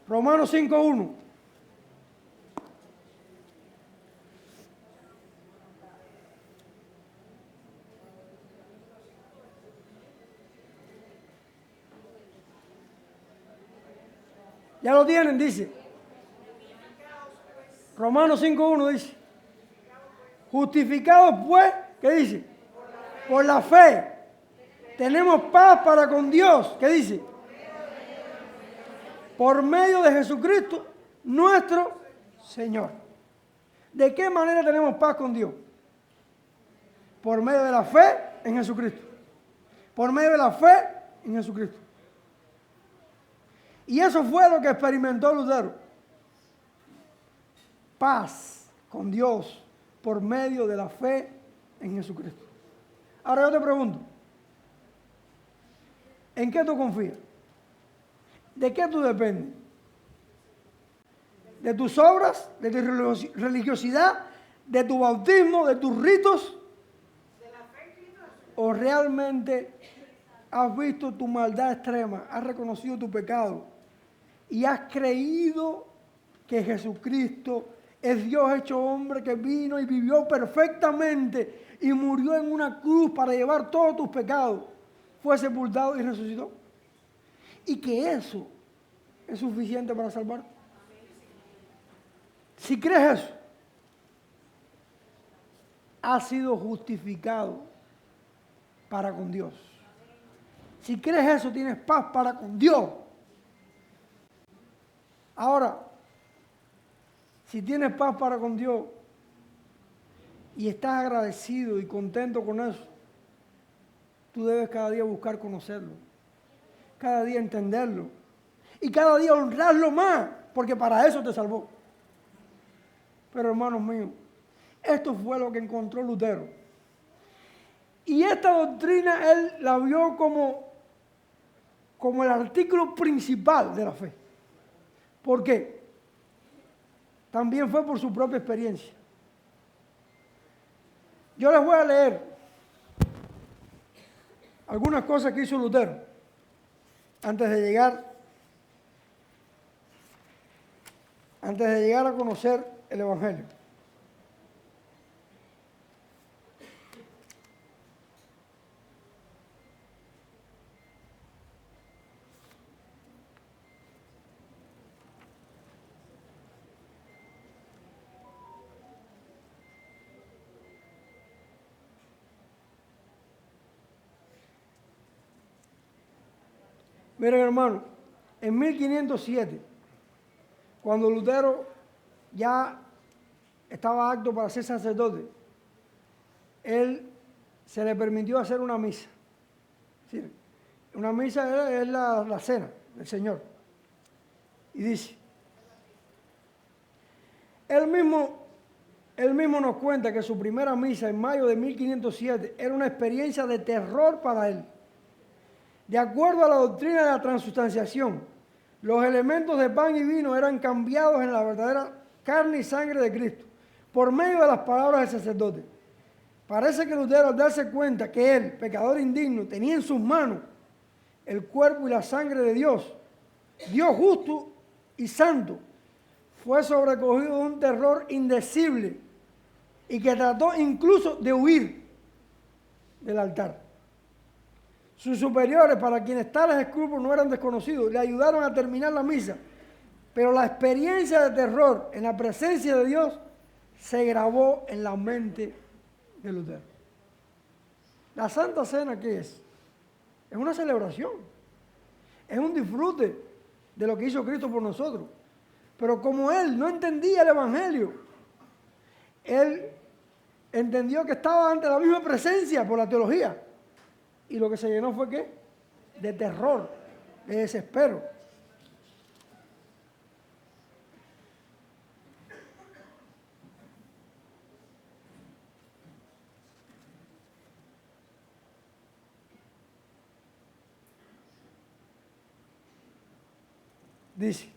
Romanos 5:1. Ya lo tienen, dice. Romanos 5:1 dice. Justificados pues, ¿qué dice? Por la fe. Tenemos paz para con Dios. ¿Qué dice? Por medio de Jesucristo, nuestro Señor. ¿De qué manera tenemos paz con Dios? Por medio de la fe en Jesucristo. Por medio de la fe en Jesucristo. Y eso fue lo que experimentó Lutero. Paz con Dios por medio de la fe en Jesucristo. Ahora yo te pregunto, ¿en qué tú confías? ¿De qué tú dependes? ¿De tus obras? ¿De tu religiosidad? ¿De tu bautismo? ¿De tus ritos? ¿O realmente has visto tu maldad extrema? ¿Has reconocido tu pecado? ¿Y has creído que Jesucristo es Dios hecho hombre que vino y vivió perfectamente y murió en una cruz para llevar todos tus pecados? Fue sepultado y resucitó. Y que eso es suficiente para salvarte. Si crees eso, has sido justificado para con Dios. Si crees eso, tienes paz para con Dios. Ahora, si tienes paz para con Dios y estás agradecido y contento con eso, tú debes cada día buscar conocerlo, cada día entenderlo y cada día honrarlo más, porque para eso te salvó. Pero hermanos míos, esto fue lo que encontró Lutero. Y esta doctrina él la vio como el artículo principal de la fe. ¿Por qué? También fue por su propia experiencia. Yo les voy a leer algunas cosas que hizo Lutero antes de llegar a conocer el Evangelio. Miren, hermano, en 1507, cuando Lutero ya estaba apto para ser sacerdote, él se le permitió hacer una misa. ¿Sí? Una misa es la cena del Señor. Y dice, él mismo nos cuenta que su primera misa en mayo de 1507 era una experiencia de terror para él. De acuerdo a la doctrina de la transustanciación, los elementos de pan y vino eran cambiados en la verdadera carne y sangre de Cristo por medio de las palabras del sacerdote. Parece que Lutero, al darse cuenta que él, pecador indigno, tenía en sus manos el cuerpo y la sangre de Dios, Dios justo y santo, fue sobrecogido de un terror indecible y que trató incluso de huir del altar. Sus superiores, para quienes tales escrúpulos no eran desconocidos, le ayudaron a terminar la misa, pero la experiencia de terror en la presencia de Dios se grabó en la mente de Lutero. La Santa Cena, ¿qué es? Es una celebración, es un disfrute de lo que hizo Cristo por nosotros. Pero como él no entendía el Evangelio, él entendió que estaba ante la misma presencia por la teología. Y lo que se llenó fue ¿qué? De terror, de desespero. Dice,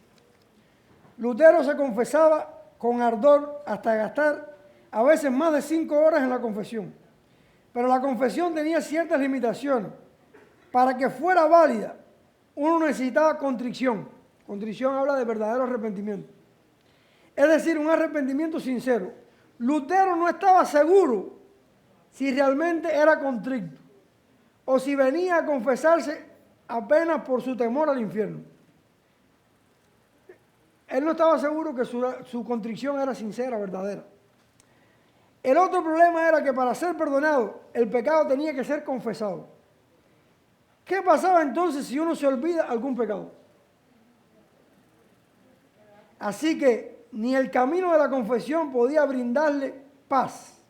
Lutero se confesaba con ardor hasta gastar a veces más de 5 horas en la confesión. Pero la confesión tenía ciertas limitaciones. Para que fuera válida, uno necesitaba contrición. Contrición habla de verdadero arrepentimiento. Es decir, un arrepentimiento sincero. Lutero no estaba seguro si realmente era contrito o si venía a confesarse apenas por su temor al infierno. Él no estaba seguro que su contrición era sincera, verdadera. El otro problema era que para ser perdonado, el pecado tenía que ser confesado. ¿Qué pasaba entonces si uno se olvida algún pecado? Así que ni el camino de la confesión podía brindarle paz.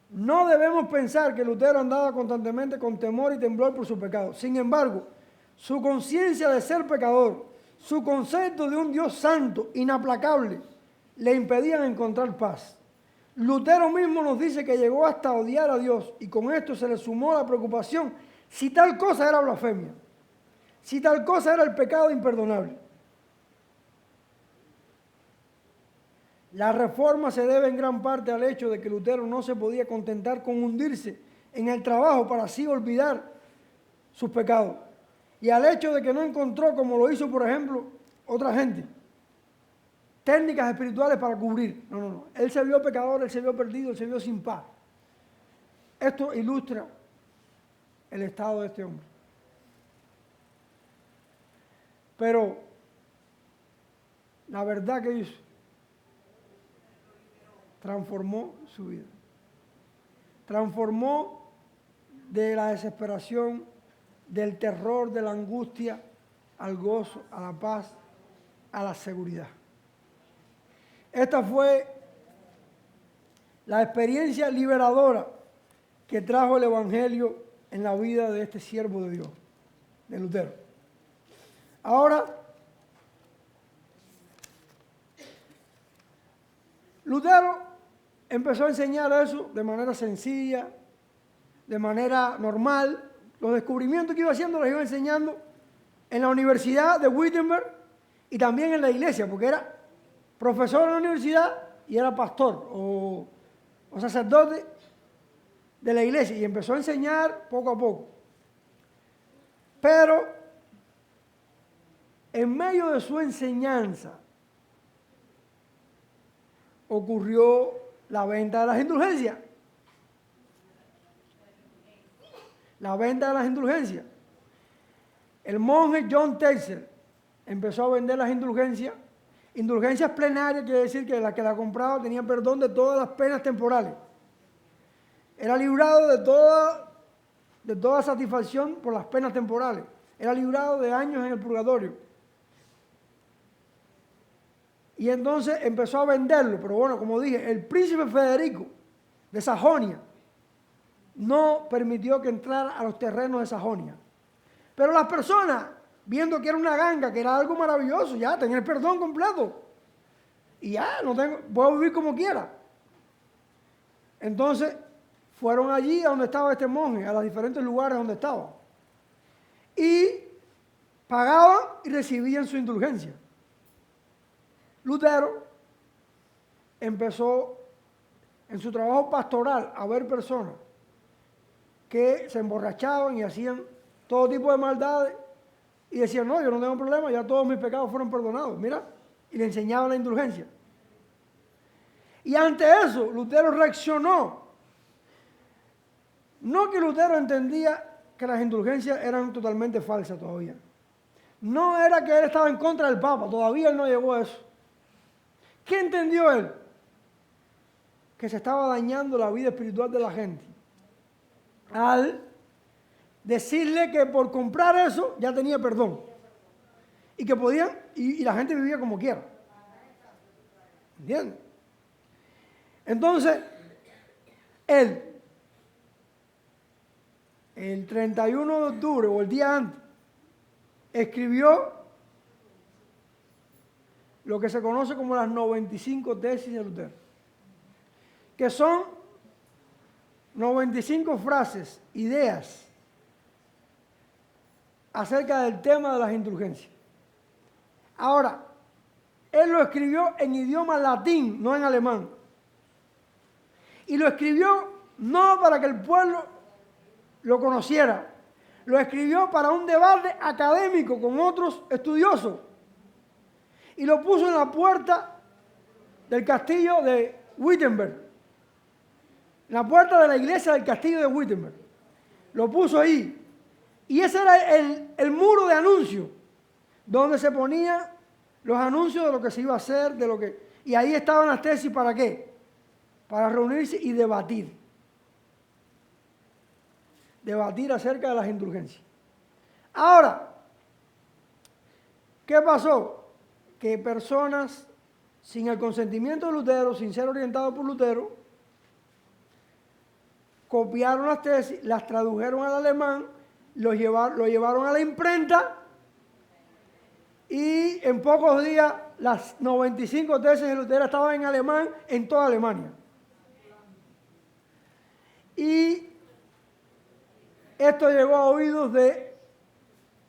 No debemos pensar que Lutero andaba constantemente con temor y temblor por su pecado. Sin embargo, su conciencia de ser pecador, su concepto de un Dios santo, inaplacable, le impedían encontrar paz. Lutero mismo nos dice que llegó hasta odiar a Dios y con esto se le sumó la preocupación si tal cosa era blasfemia, si tal cosa era el pecado imperdonable. La reforma se debe en gran parte al hecho de que Lutero no se podía contentar con hundirse en el trabajo para así olvidar sus pecados y al hecho de que no encontró, como lo hizo por ejemplo otra gente, técnicas espirituales para cubrir. No. Él se vio pecador, él se vio perdido, él se vio sin paz. Esto ilustra el estado de este hombre. Pero la verdad que hizo transformó su vida. Transformó de la desesperación, del terror, de la angustia, al gozo, a la paz, a la seguridad. Esta fue la experiencia liberadora que trajo el Evangelio en la vida de este siervo de Dios, de Lutero. Ahora, Lutero empezó a enseñar eso de manera sencilla, de manera normal. Los descubrimientos que iba haciendo los iba enseñando en la Universidad de Wittenberg y también en la iglesia, porque era profesor en la universidad y era pastor o o sacerdote de la iglesia, y empezó a enseñar poco a poco. Pero en medio de su enseñanza ocurrió la venta de las indulgencias. La venta de las indulgencias. El monje John Tetzel empezó a vender las indulgencias. Indulgencias plenarias quiere decir que la que la compraba tenía perdón de todas las penas temporales. Era librado de toda satisfacción por las penas temporales. Era librado de años en el purgatorio. Y entonces empezó a venderlo. Pero bueno, como dije, el príncipe Federico de Sajonia no permitió que entrara a los terrenos de Sajonia. Pero las personas, viendo que era una ganga, que era algo maravilloso, ya tenía el perdón completo. Y ya, voy a vivir como quiera. Entonces, fueron allí a donde estaba este monje, a los diferentes lugares donde estaba. Y pagaban y recibían su indulgencia. Lutero empezó en su trabajo pastoral a ver personas que se emborrachaban y hacían todo tipo de maldades y decían, no, yo no tengo problema, ya todos mis pecados fueron perdonados, mira, y le enseñaban la indulgencia. Y ante eso, Lutero reaccionó. No que Lutero entendía que las indulgencias eran totalmente falsas todavía. No era que él estaba en contra del Papa, todavía él no llegó a eso. ¿Qué entendió él? Que se estaba dañando la vida espiritual de la gente. Al decirle que por comprar eso ya tenía perdón. Y que podían, y la gente vivía como quiera. ¿Entiendes? Entonces, él, el 31 de octubre o el día antes, escribió lo que se conoce como las 95 tesis de Lutero, que son 95 frases, ideas acerca del tema de las indulgencias. Ahora, él lo escribió en idioma latín, no en alemán. Y lo escribió no para que el pueblo lo conociera, lo escribió para un debate académico con otros estudiosos. Y lo puso en la puerta del castillo de Wittenberg, en la puerta de la iglesia del castillo de Wittenberg. Lo puso ahí. Y ese era el muro de anuncio, donde se ponían los anuncios de lo que se iba a hacer, y ahí estaban las tesis, ¿para qué? Para reunirse y debatir. Debatir acerca de las indulgencias. Ahora, ¿qué pasó? Que personas sin el consentimiento de Lutero, sin ser orientados por Lutero, copiaron las tesis, las tradujeron al alemán, lo llevaron a la imprenta y en pocos días las 95 tesis de Lutero estaban en alemán en toda Alemania. Y esto llegó a oídos de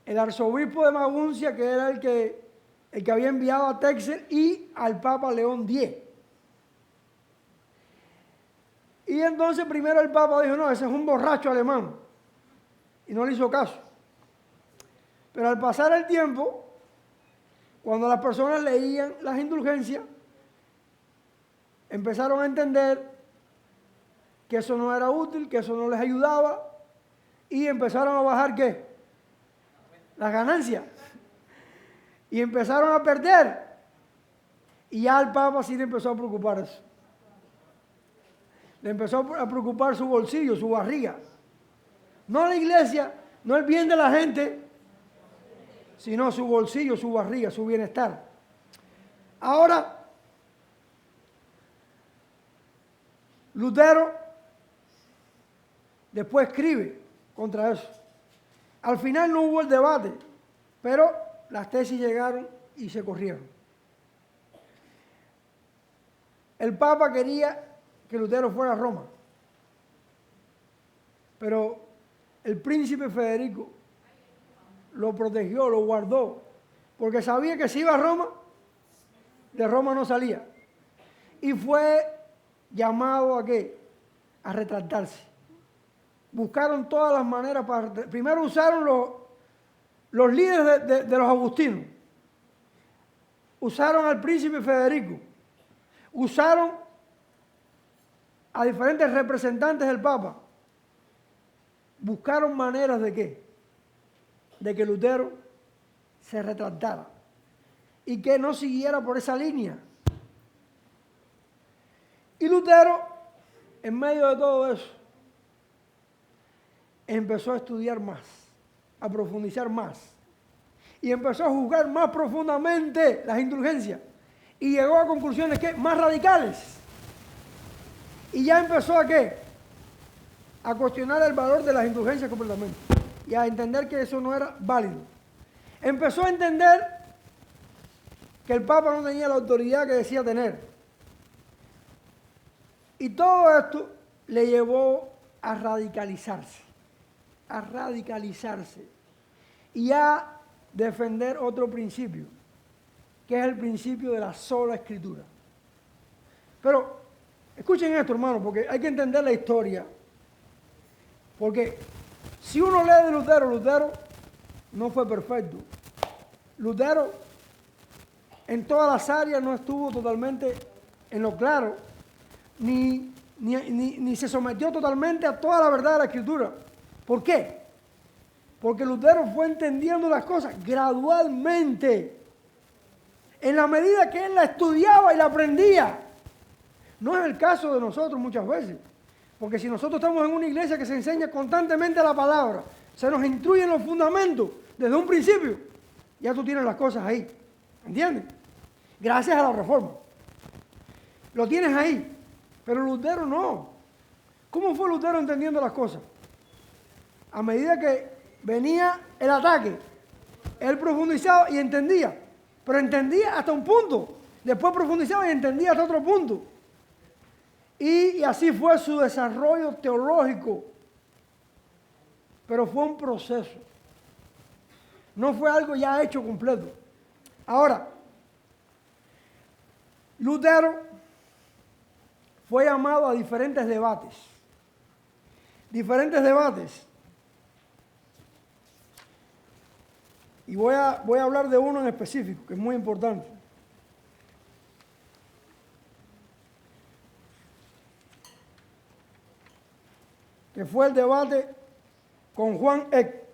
el arzobispo de Maguncia, que era el que había enviado a Tetzel, y al Papa León X. Y entonces primero el Papa dijo, no, ese es un borracho alemán. Y no le hizo caso. Pero al pasar el tiempo, cuando las personas leían las indulgencias, empezaron a entender que eso no era útil, que eso no les ayudaba, y empezaron a bajar, ¿qué? Las ganancias. Y empezaron a perder. Y ya al Papa sí le empezó a preocupar eso. Le empezó a preocupar su bolsillo, su barriga. No la iglesia, no el bien de la gente, sino su bolsillo, su barriga, su bienestar. Ahora, Lutero después escribe contra eso. Al final no hubo el debate, pero las tesis llegaron y se corrieron. El Papa quería que Lutero fuera a Roma, pero el príncipe Federico lo protegió, lo guardó, porque sabía que si iba a Roma, de Roma no salía. Y fue llamado ¿a qué? A retractarse. Buscaron todas las maneras para... Primero usaron los líderes de los agustinos. Usaron al príncipe Federico. Usaron a diferentes representantes del Papa. Buscaron maneras de qué? De que Lutero se retractara y que no siguiera por esa línea. Y Lutero, en medio de todo eso, empezó a estudiar más, a profundizar más, y empezó a juzgar más profundamente las indulgencias, y llegó a conclusiones ¿qué? Más radicales. Y ya empezó a ¿qué? A cuestionar el valor de las indulgencias completamente, y a entender que eso no era válido. Empezó a entender que el Papa no tenía la autoridad que decía tener. Y todo esto le llevó a radicalizarse y a defender otro principio, que es el principio de la sola escritura. Pero escuchen esto, hermano, porque hay que entender la historia. Porque si uno lee de Lutero, Lutero no fue perfecto. Lutero en todas las áreas no estuvo totalmente en lo claro, ni se sometió totalmente a toda la verdad de la Escritura. ¿Por qué? Porque Lutero fue entendiendo las cosas gradualmente, en la medida que él la estudiaba y la aprendía. No es el caso de nosotros muchas veces, porque si nosotros estamos en una iglesia que se enseña constantemente la palabra, se nos instruyen los fundamentos desde un principio, ya tú tienes las cosas ahí, ¿entiendes? Gracias a la Reforma. Lo tienes ahí. Pero Lutero no. ¿Cómo fue Lutero entendiendo las cosas? A medida que venía el ataque, él profundizaba y entendía. Pero entendía hasta un punto. Después profundizaba y entendía hasta otro punto. Y así fue su desarrollo teológico. Pero fue un proceso. No fue algo ya hecho completo. Ahora, Lutero fue llamado a diferentes debates. Y voy a hablar de uno en específico, que es muy importante. Que fue el debate con Juan Eck.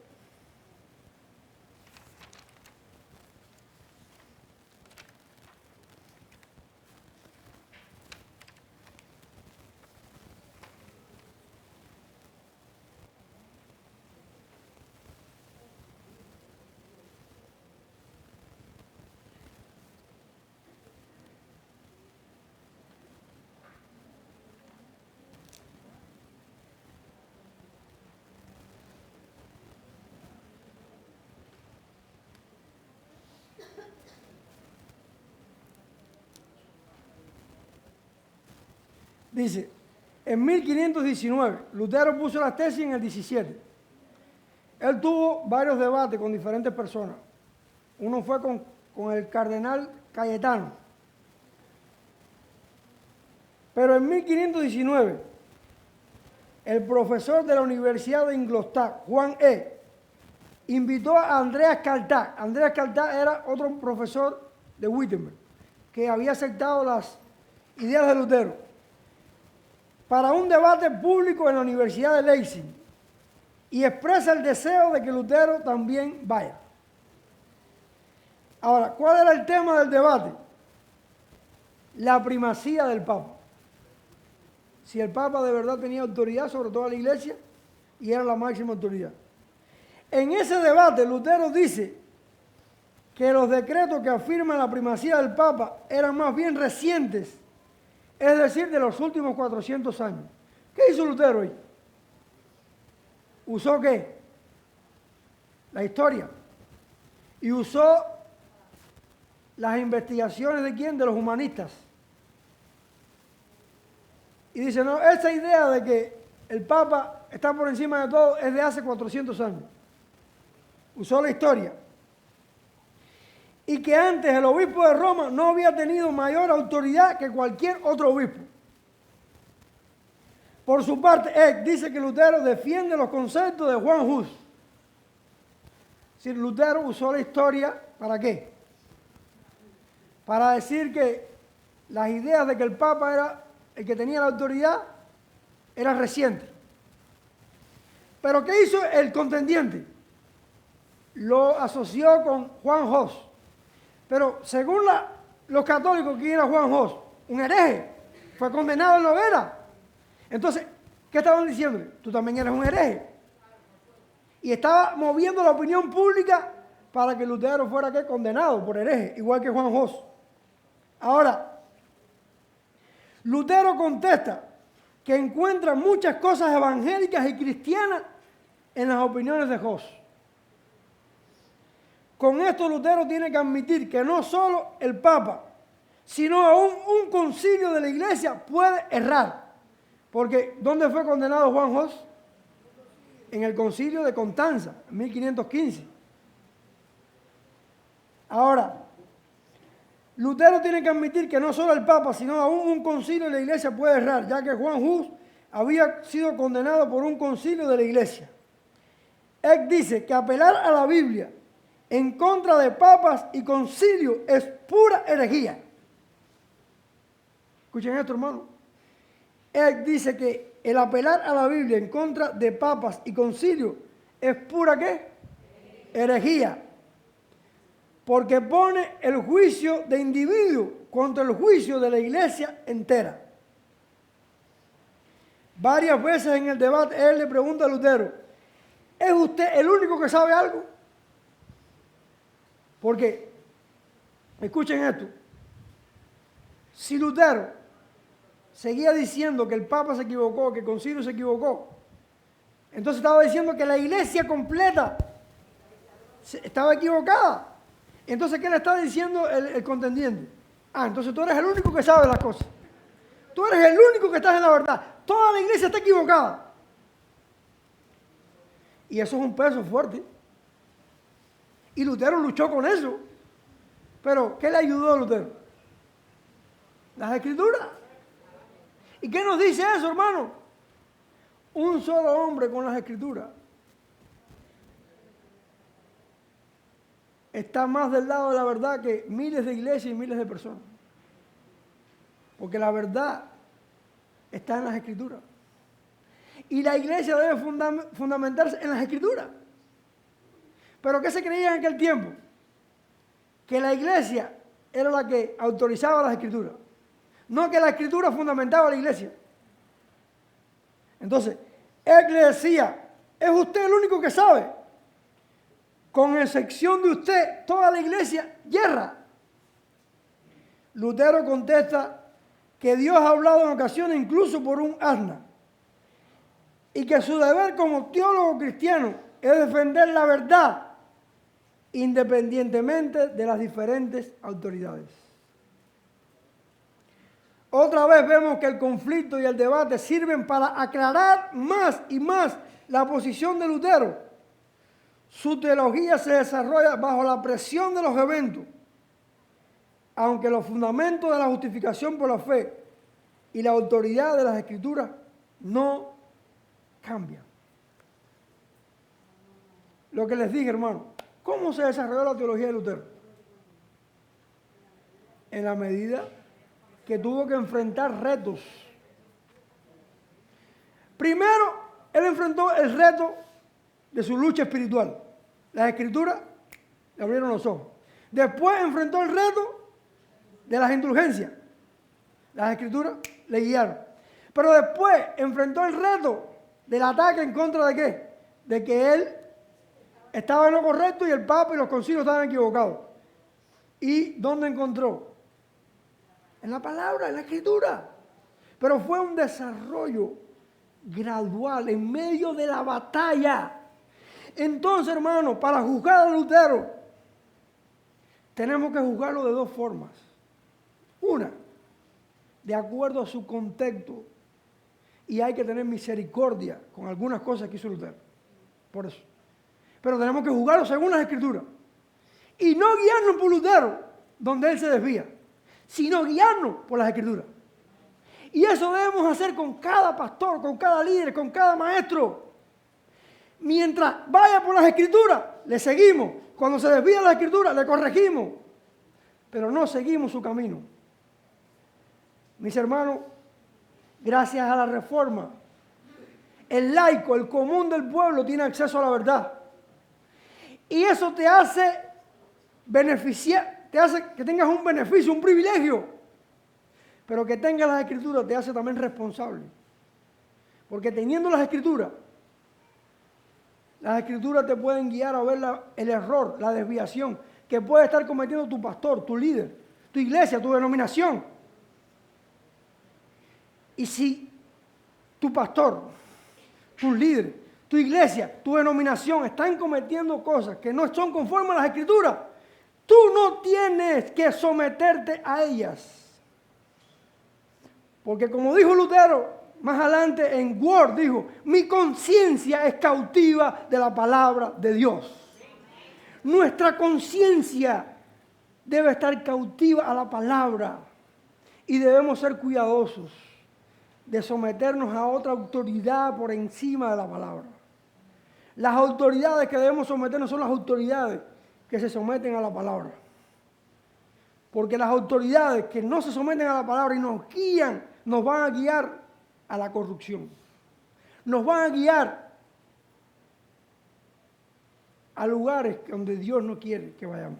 Dice, en 1519, Lutero puso las tesis en el 17. Él tuvo varios debates con diferentes personas. Uno fue con el cardenal Cayetano. Pero en 1519, el profesor de la Universidad de Ingolstadt, Juan E., invitó a Andreas Caltag. Andreas Caltag era otro profesor de Wittenberg, que había aceptado las ideas de Lutero, para un debate público en la Universidad de Leipzig, y expresa el deseo de que Lutero también vaya. Ahora, ¿cuál era el tema del debate? La primacía del Papa. Si el Papa de verdad tenía autoridad sobre toda la iglesia y era la máxima autoridad. En ese debate, Lutero dice que los decretos que afirman la primacía del Papa eran más bien recientes, es decir, de los últimos 400 años. ¿Qué hizo Lutero ahí? ¿Usó qué? La historia. Y usó las investigaciones de quién? De los humanistas. Y dice, no, esa idea de que el Papa está por encima de todo es de hace 400 años. Usó la historia. Y que antes el obispo de Roma no había tenido mayor autoridad que cualquier otro obispo. Por su parte, Eck dice que Lutero defiende los conceptos de Juan Hus. Si Lutero usó la historia, ¿para qué? Para decir que las ideas de que el Papa era el que tenía la autoridad eran recientes. Pero ¿qué hizo el contendiente? Lo asoció con Juan Hus. Pero según los católicos, ¿quién era Juan Hus? Un hereje. Fue condenado en la hoguera. Entonces, ¿qué estaban diciendo? Tú también eres un hereje. Y estaba moviendo la opinión pública para que Lutero fuera ¿qué? Condenado por hereje, igual que Juan Hus. Ahora, Lutero contesta que encuentra muchas cosas evangélicas y cristianas en las opiniones de Hus. Con esto Lutero tiene que admitir que no solo el Papa, sino aún un concilio de la Iglesia puede errar. Porque ¿dónde fue condenado Juan Hus? En el concilio de Constanza, en 1515. Ahora, Lutero tiene que admitir que no solo el Papa, sino aún un concilio de la Iglesia puede errar, ya que Juan Hus había sido condenado por un concilio de la Iglesia. Él dice que apelar a la Biblia en contra de papas y concilios es pura herejía. Escuchen esto, hermano. Él dice que el apelar a la Biblia en contra de papas y concilios es pura ¿qué? Herejía. Porque pone el juicio de individuo contra el juicio de la iglesia entera. Varias veces en el debate él le pregunta a Lutero, ¿es usted el único que sabe algo? Porque, escuchen esto, si Lutero seguía diciendo que el Papa se equivocó, que el concilio se equivocó, entonces estaba diciendo que la iglesia completa estaba equivocada. Entonces, ¿qué le está diciendo el contendiente? Ah, entonces tú eres el único que sabe las cosas. Tú eres el único que estás en la verdad. Toda la iglesia está equivocada. Y eso es un peso fuerte. Y Lutero luchó con eso. Pero, ¿qué le ayudó a Lutero? Las Escrituras. ¿Y qué nos dice eso, hermano? Un solo hombre con las Escrituras está más del lado de la verdad que miles de iglesias y miles de personas. Porque la verdad está en las Escrituras. Y la iglesia debe fundamentarse en las Escrituras. ¿Pero qué se creía en aquel tiempo? Que la iglesia era la que autorizaba las Escrituras. No que la Escritura fundamentaba a la iglesia. Entonces, él le decía, ¿es usted el único que sabe? Con excepción de usted, toda la iglesia yerra. Lutero contesta que Dios ha hablado en ocasiones incluso por un asna y que su deber como teólogo cristiano es defender la verdad independientemente de las diferentes autoridades. Otra vez vemos que el conflicto y el debate sirven para aclarar más y más la posición de Lutero. Su teología se desarrolla bajo la presión de los eventos, aunque los fundamentos de la justificación por la fe y la autoridad de las Escrituras no cambian. Lo que les dije, hermano, ¿cómo se desarrolló la teología de Lutero? En la medida que tuvo que enfrentar retos. Primero, él enfrentó el reto de su lucha espiritual. Las Escrituras le abrieron los ojos. Después enfrentó el reto de las indulgencias. Las Escrituras le guiaron. Pero después enfrentó el reto del ataque en contra de ¿qué? De que él estaba en lo correcto y el Papa y los concilios estaban equivocados. ¿Y dónde encontró? En la palabra, en la Escritura. Pero fue un desarrollo gradual en medio de la batalla. Entonces, hermano, para juzgar a Lutero, tenemos que juzgarlo de dos formas. Una, de acuerdo a su contexto. Y hay que tener misericordia con algunas cosas que hizo Lutero. Por eso. Pero tenemos que juzgarlo según las Escrituras. Y no guiarnos por Lutero, donde él se desvía, sino guiarnos por las Escrituras. Y eso debemos hacer con cada pastor, con cada líder, con cada maestro. Mientras vaya por las Escrituras, le seguimos. Cuando se desvía de las Escrituras, le corregimos. Pero no seguimos su camino. Mis hermanos, gracias a la Reforma, el laico, el común del pueblo, tiene acceso a la verdad. Y eso te hace beneficiar, te hace que tengas un beneficio, un privilegio. Pero que tengas las Escrituras te hace también responsable. Porque teniendo las Escrituras te pueden guiar a ver el error, la desviación que puede estar cometiendo tu pastor, tu líder, tu iglesia, tu denominación. Y si tu pastor, tu líder, tu iglesia, tu denominación están cometiendo cosas que no son conformes a las Escrituras, tú no tienes que someterte a ellas. Porque como dijo Lutero, más adelante en Word dijo, mi conciencia es cautiva de la palabra de Dios. Nuestra conciencia debe estar cautiva a la palabra y debemos ser cuidadosos de someternos a otra autoridad por encima de la palabra. Las autoridades que debemos someternos son las autoridades que se someten a la palabra. Porque las autoridades que no se someten a la palabra y nos guían, nos van a guiar a la corrupción. Nos van a guiar a lugares donde Dios no quiere que vayamos.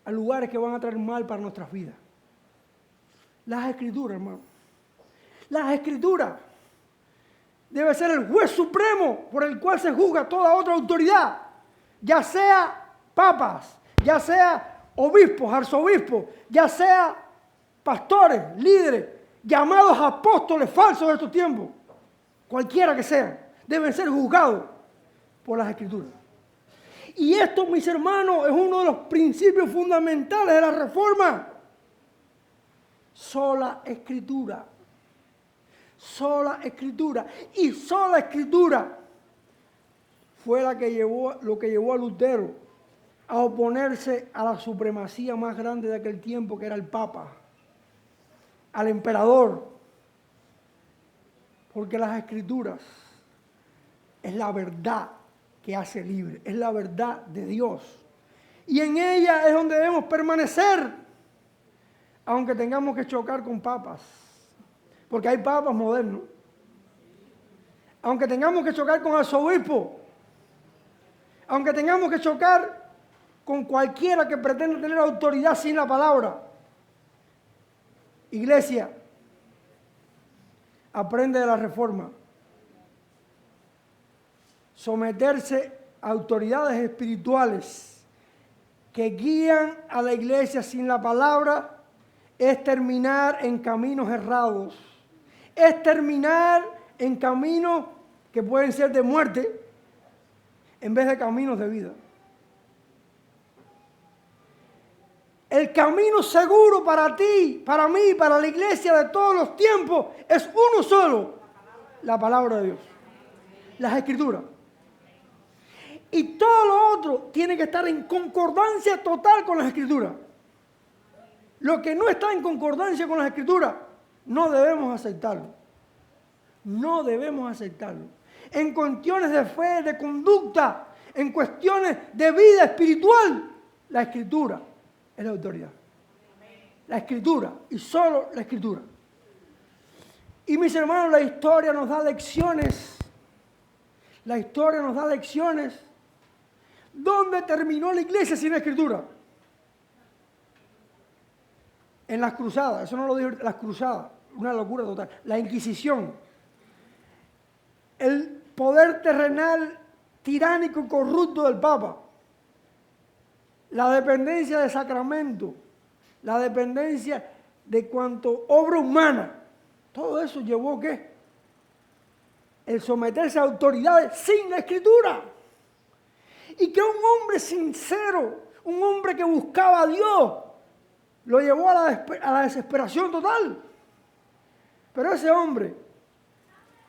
A lugares que van a traer mal para nuestras vidas. Las Escrituras, hermano. Las Escrituras debe ser el juez supremo por el cual se juzga toda otra autoridad. Ya sea papas, ya sea obispos, arzobispos, ya sea pastores, líderes, llamados apóstoles falsos de estos tiempos, cualquiera que sean, deben ser juzgados por las Escrituras. Y esto, mis hermanos, es uno de los principios fundamentales de la Reforma. Sola Escritura. Sola Escritura. Y sola Escritura fue lo que llevó a Lutero a oponerse a la supremacía más grande de aquel tiempo, que era el Papa, al emperador. Porque las Escrituras es la verdad que hace libre, es la verdad de Dios. Y en ella es donde debemos permanecer, aunque tengamos que chocar con papas. Porque hay papas modernos. Aunque tengamos que chocar con arzobispo, aunque tengamos que chocar con cualquiera que pretenda tener autoridad sin la palabra. Iglesia, aprende de la Reforma. Someterse a autoridades espirituales que guían a la iglesia sin la palabra es terminar en caminos errados. Es terminar en caminos que pueden ser de muerte en vez de caminos de vida. El camino seguro para ti, para mí, para la iglesia de todos los tiempos es uno solo: la palabra de Dios, las Escrituras. Y todo lo otro tiene que estar en concordancia total con las Escrituras. Lo que no está en concordancia con las Escrituras, no debemos aceptarlo. No debemos aceptarlo. En cuestiones de fe, de conducta, en cuestiones de vida espiritual, la Escritura es la autoridad. La Escritura y solo la Escritura. Y mis hermanos, la historia nos da lecciones. La historia nos da lecciones. ¿Dónde terminó la iglesia sin la Escritura? En las cruzadas. Eso no lo digo, las cruzadas. Una locura total. La Inquisición. El poder terrenal tiránico y corrupto del Papa. La dependencia de sacramento. La dependencia de cuanto obra humana. Todo eso llevó ¿qué? El someterse a autoridades sin la Escritura. Y que un hombre sincero, un hombre que buscaba a Dios, lo llevó a la desesperación total. Pero ese hombre,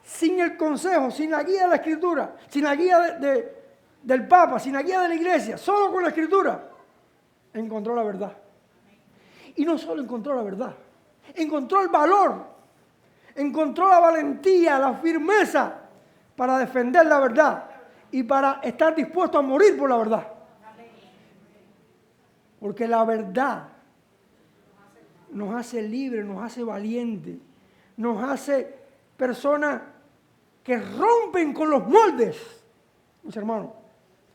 sin el consejo, sin la guía de la Escritura, sin la guía del Papa, sin la guía de la iglesia, solo con la Escritura, encontró la verdad. Y no solo encontró la verdad, encontró el valor, encontró la valentía, la firmeza para defender la verdad y para estar dispuesto a morir por la verdad. Porque la verdad nos hace libres, nos hace valientes, nos hace personas que rompen con los moldes. Mis hermanos,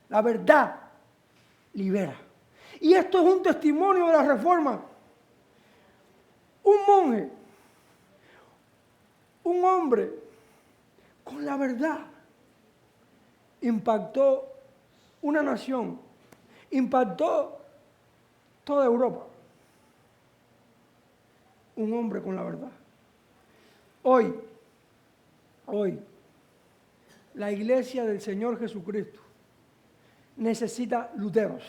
la verdad libera. Y esto es un testimonio de la Reforma. Un monje, un hombre con la verdad impactó una nación, impactó toda Europa. Un hombre con la verdad. Hoy, la iglesia del Señor Jesucristo necesita luteros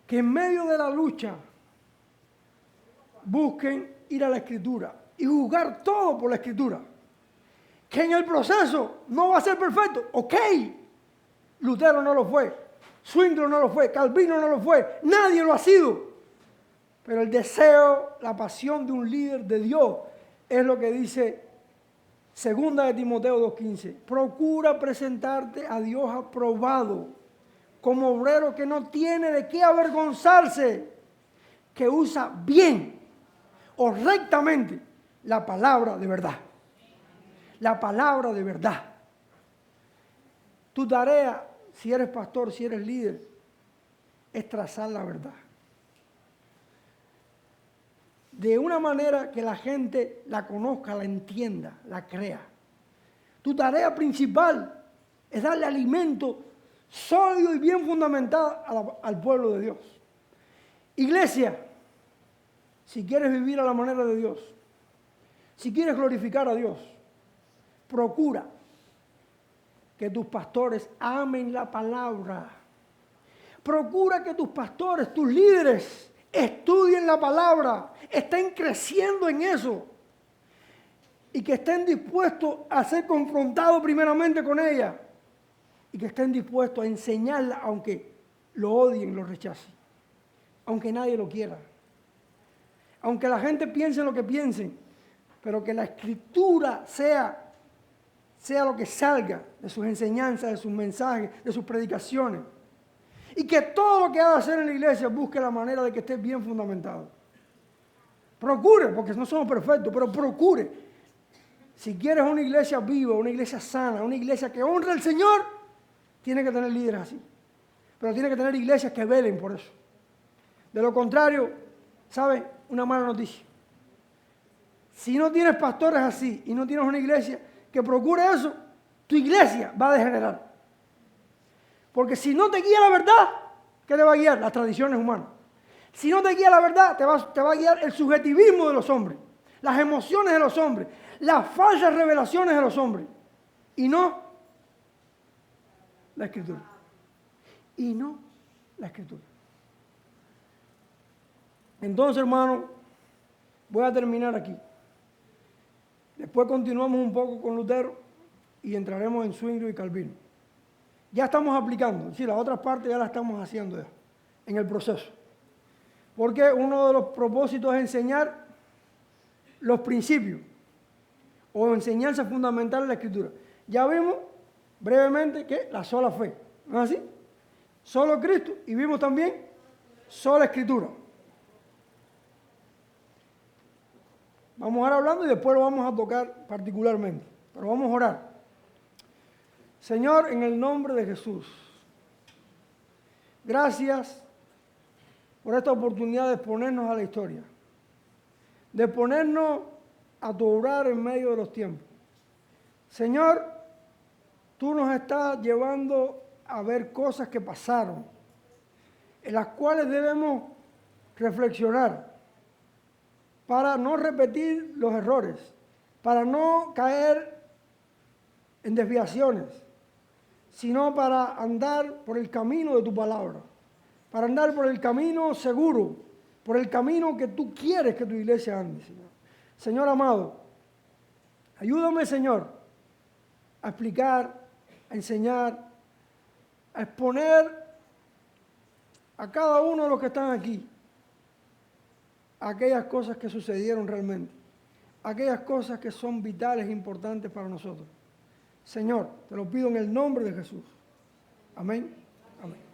que en medio de la lucha busquen ir a la Escritura y juzgar todo por la Escritura. Que en el proceso no va a ser perfecto. Ok, Lutero no lo fue, Zwingli no lo fue, Calvino no lo fue, nadie lo ha sido. Pero el deseo, la pasión de un líder de Dios es lo que dice 2 de Timoteo 2:15. Procura presentarte a Dios aprobado, como obrero que no tiene de qué avergonzarse, que usa bien o rectamente la palabra de verdad. La palabra de verdad. Tu tarea, si eres pastor, si eres líder, es trazar la verdad. De una manera que la gente la conozca, la entienda, la crea. Tu tarea principal es darle alimento sólido y bien fundamentado al pueblo de Dios. Iglesia, si quieres vivir a la manera de Dios, si quieres glorificar a Dios, procura que tus pastores amen la palabra. Procura que tus pastores, tus líderes, estudien la palabra, estén creciendo en eso y que estén dispuestos a ser confrontados primeramente con ella y que estén dispuestos a enseñarla aunque lo odien, lo rechacen, aunque nadie lo quiera, aunque la gente piense lo que piensen, pero que la Escritura sea lo que salga de sus enseñanzas, de sus mensajes, de sus predicaciones. Y que todo lo que haga hacer en la iglesia busque la manera de que esté bien fundamentado. Procure, porque no somos perfectos, pero procure. Si quieres una iglesia viva, una iglesia sana, una iglesia que honre al Señor, tiene que tener líderes así. Pero tiene que tener iglesias que velen por eso. De lo contrario, ¿sabe? Una mala noticia. Si no tienes pastores así y no tienes una iglesia que procure eso, tu iglesia va a degenerar. Porque si no te guía la verdad, ¿qué te va a guiar? Las tradiciones humanas. Si no te guía la verdad, te va a guiar el subjetivismo de los hombres, las emociones de los hombres, las falsas revelaciones de los hombres. Y no la Escritura. Y no la Escritura. Entonces, hermano, voy a terminar aquí. Después continuamos un poco con Lutero y entraremos en Zwingli y Calvino. Ya estamos aplicando, sí, las otras partes ya las estamos haciendo ya, en el proceso. Porque uno de los propósitos es enseñar los principios o enseñanza fundamental de la Escritura. Ya vimos brevemente que la sola fe, ¿no es así? Solo Cristo, y vimos también sola Escritura. Vamos a ir hablando y después lo vamos a tocar particularmente, pero vamos a orar. Señor, en el nombre de Jesús, gracias por esta oportunidad de exponernos a la historia, de ponernos a tu obrar en medio de los tiempos. Señor, tú nos estás llevando a ver cosas que pasaron, en las cuales debemos reflexionar para no repetir los errores, para no caer en desviaciones, sino para andar por el camino de tu palabra, para andar por el camino seguro, por el camino que tú quieres que tu iglesia ande, Señor. Señor amado, ayúdame, Señor, a explicar, a enseñar, a exponer a cada uno de los que están aquí aquellas cosas que sucedieron realmente, aquellas cosas que son vitales e importantes para nosotros. Señor, te lo pido en el nombre de Jesús. Amén. Amén.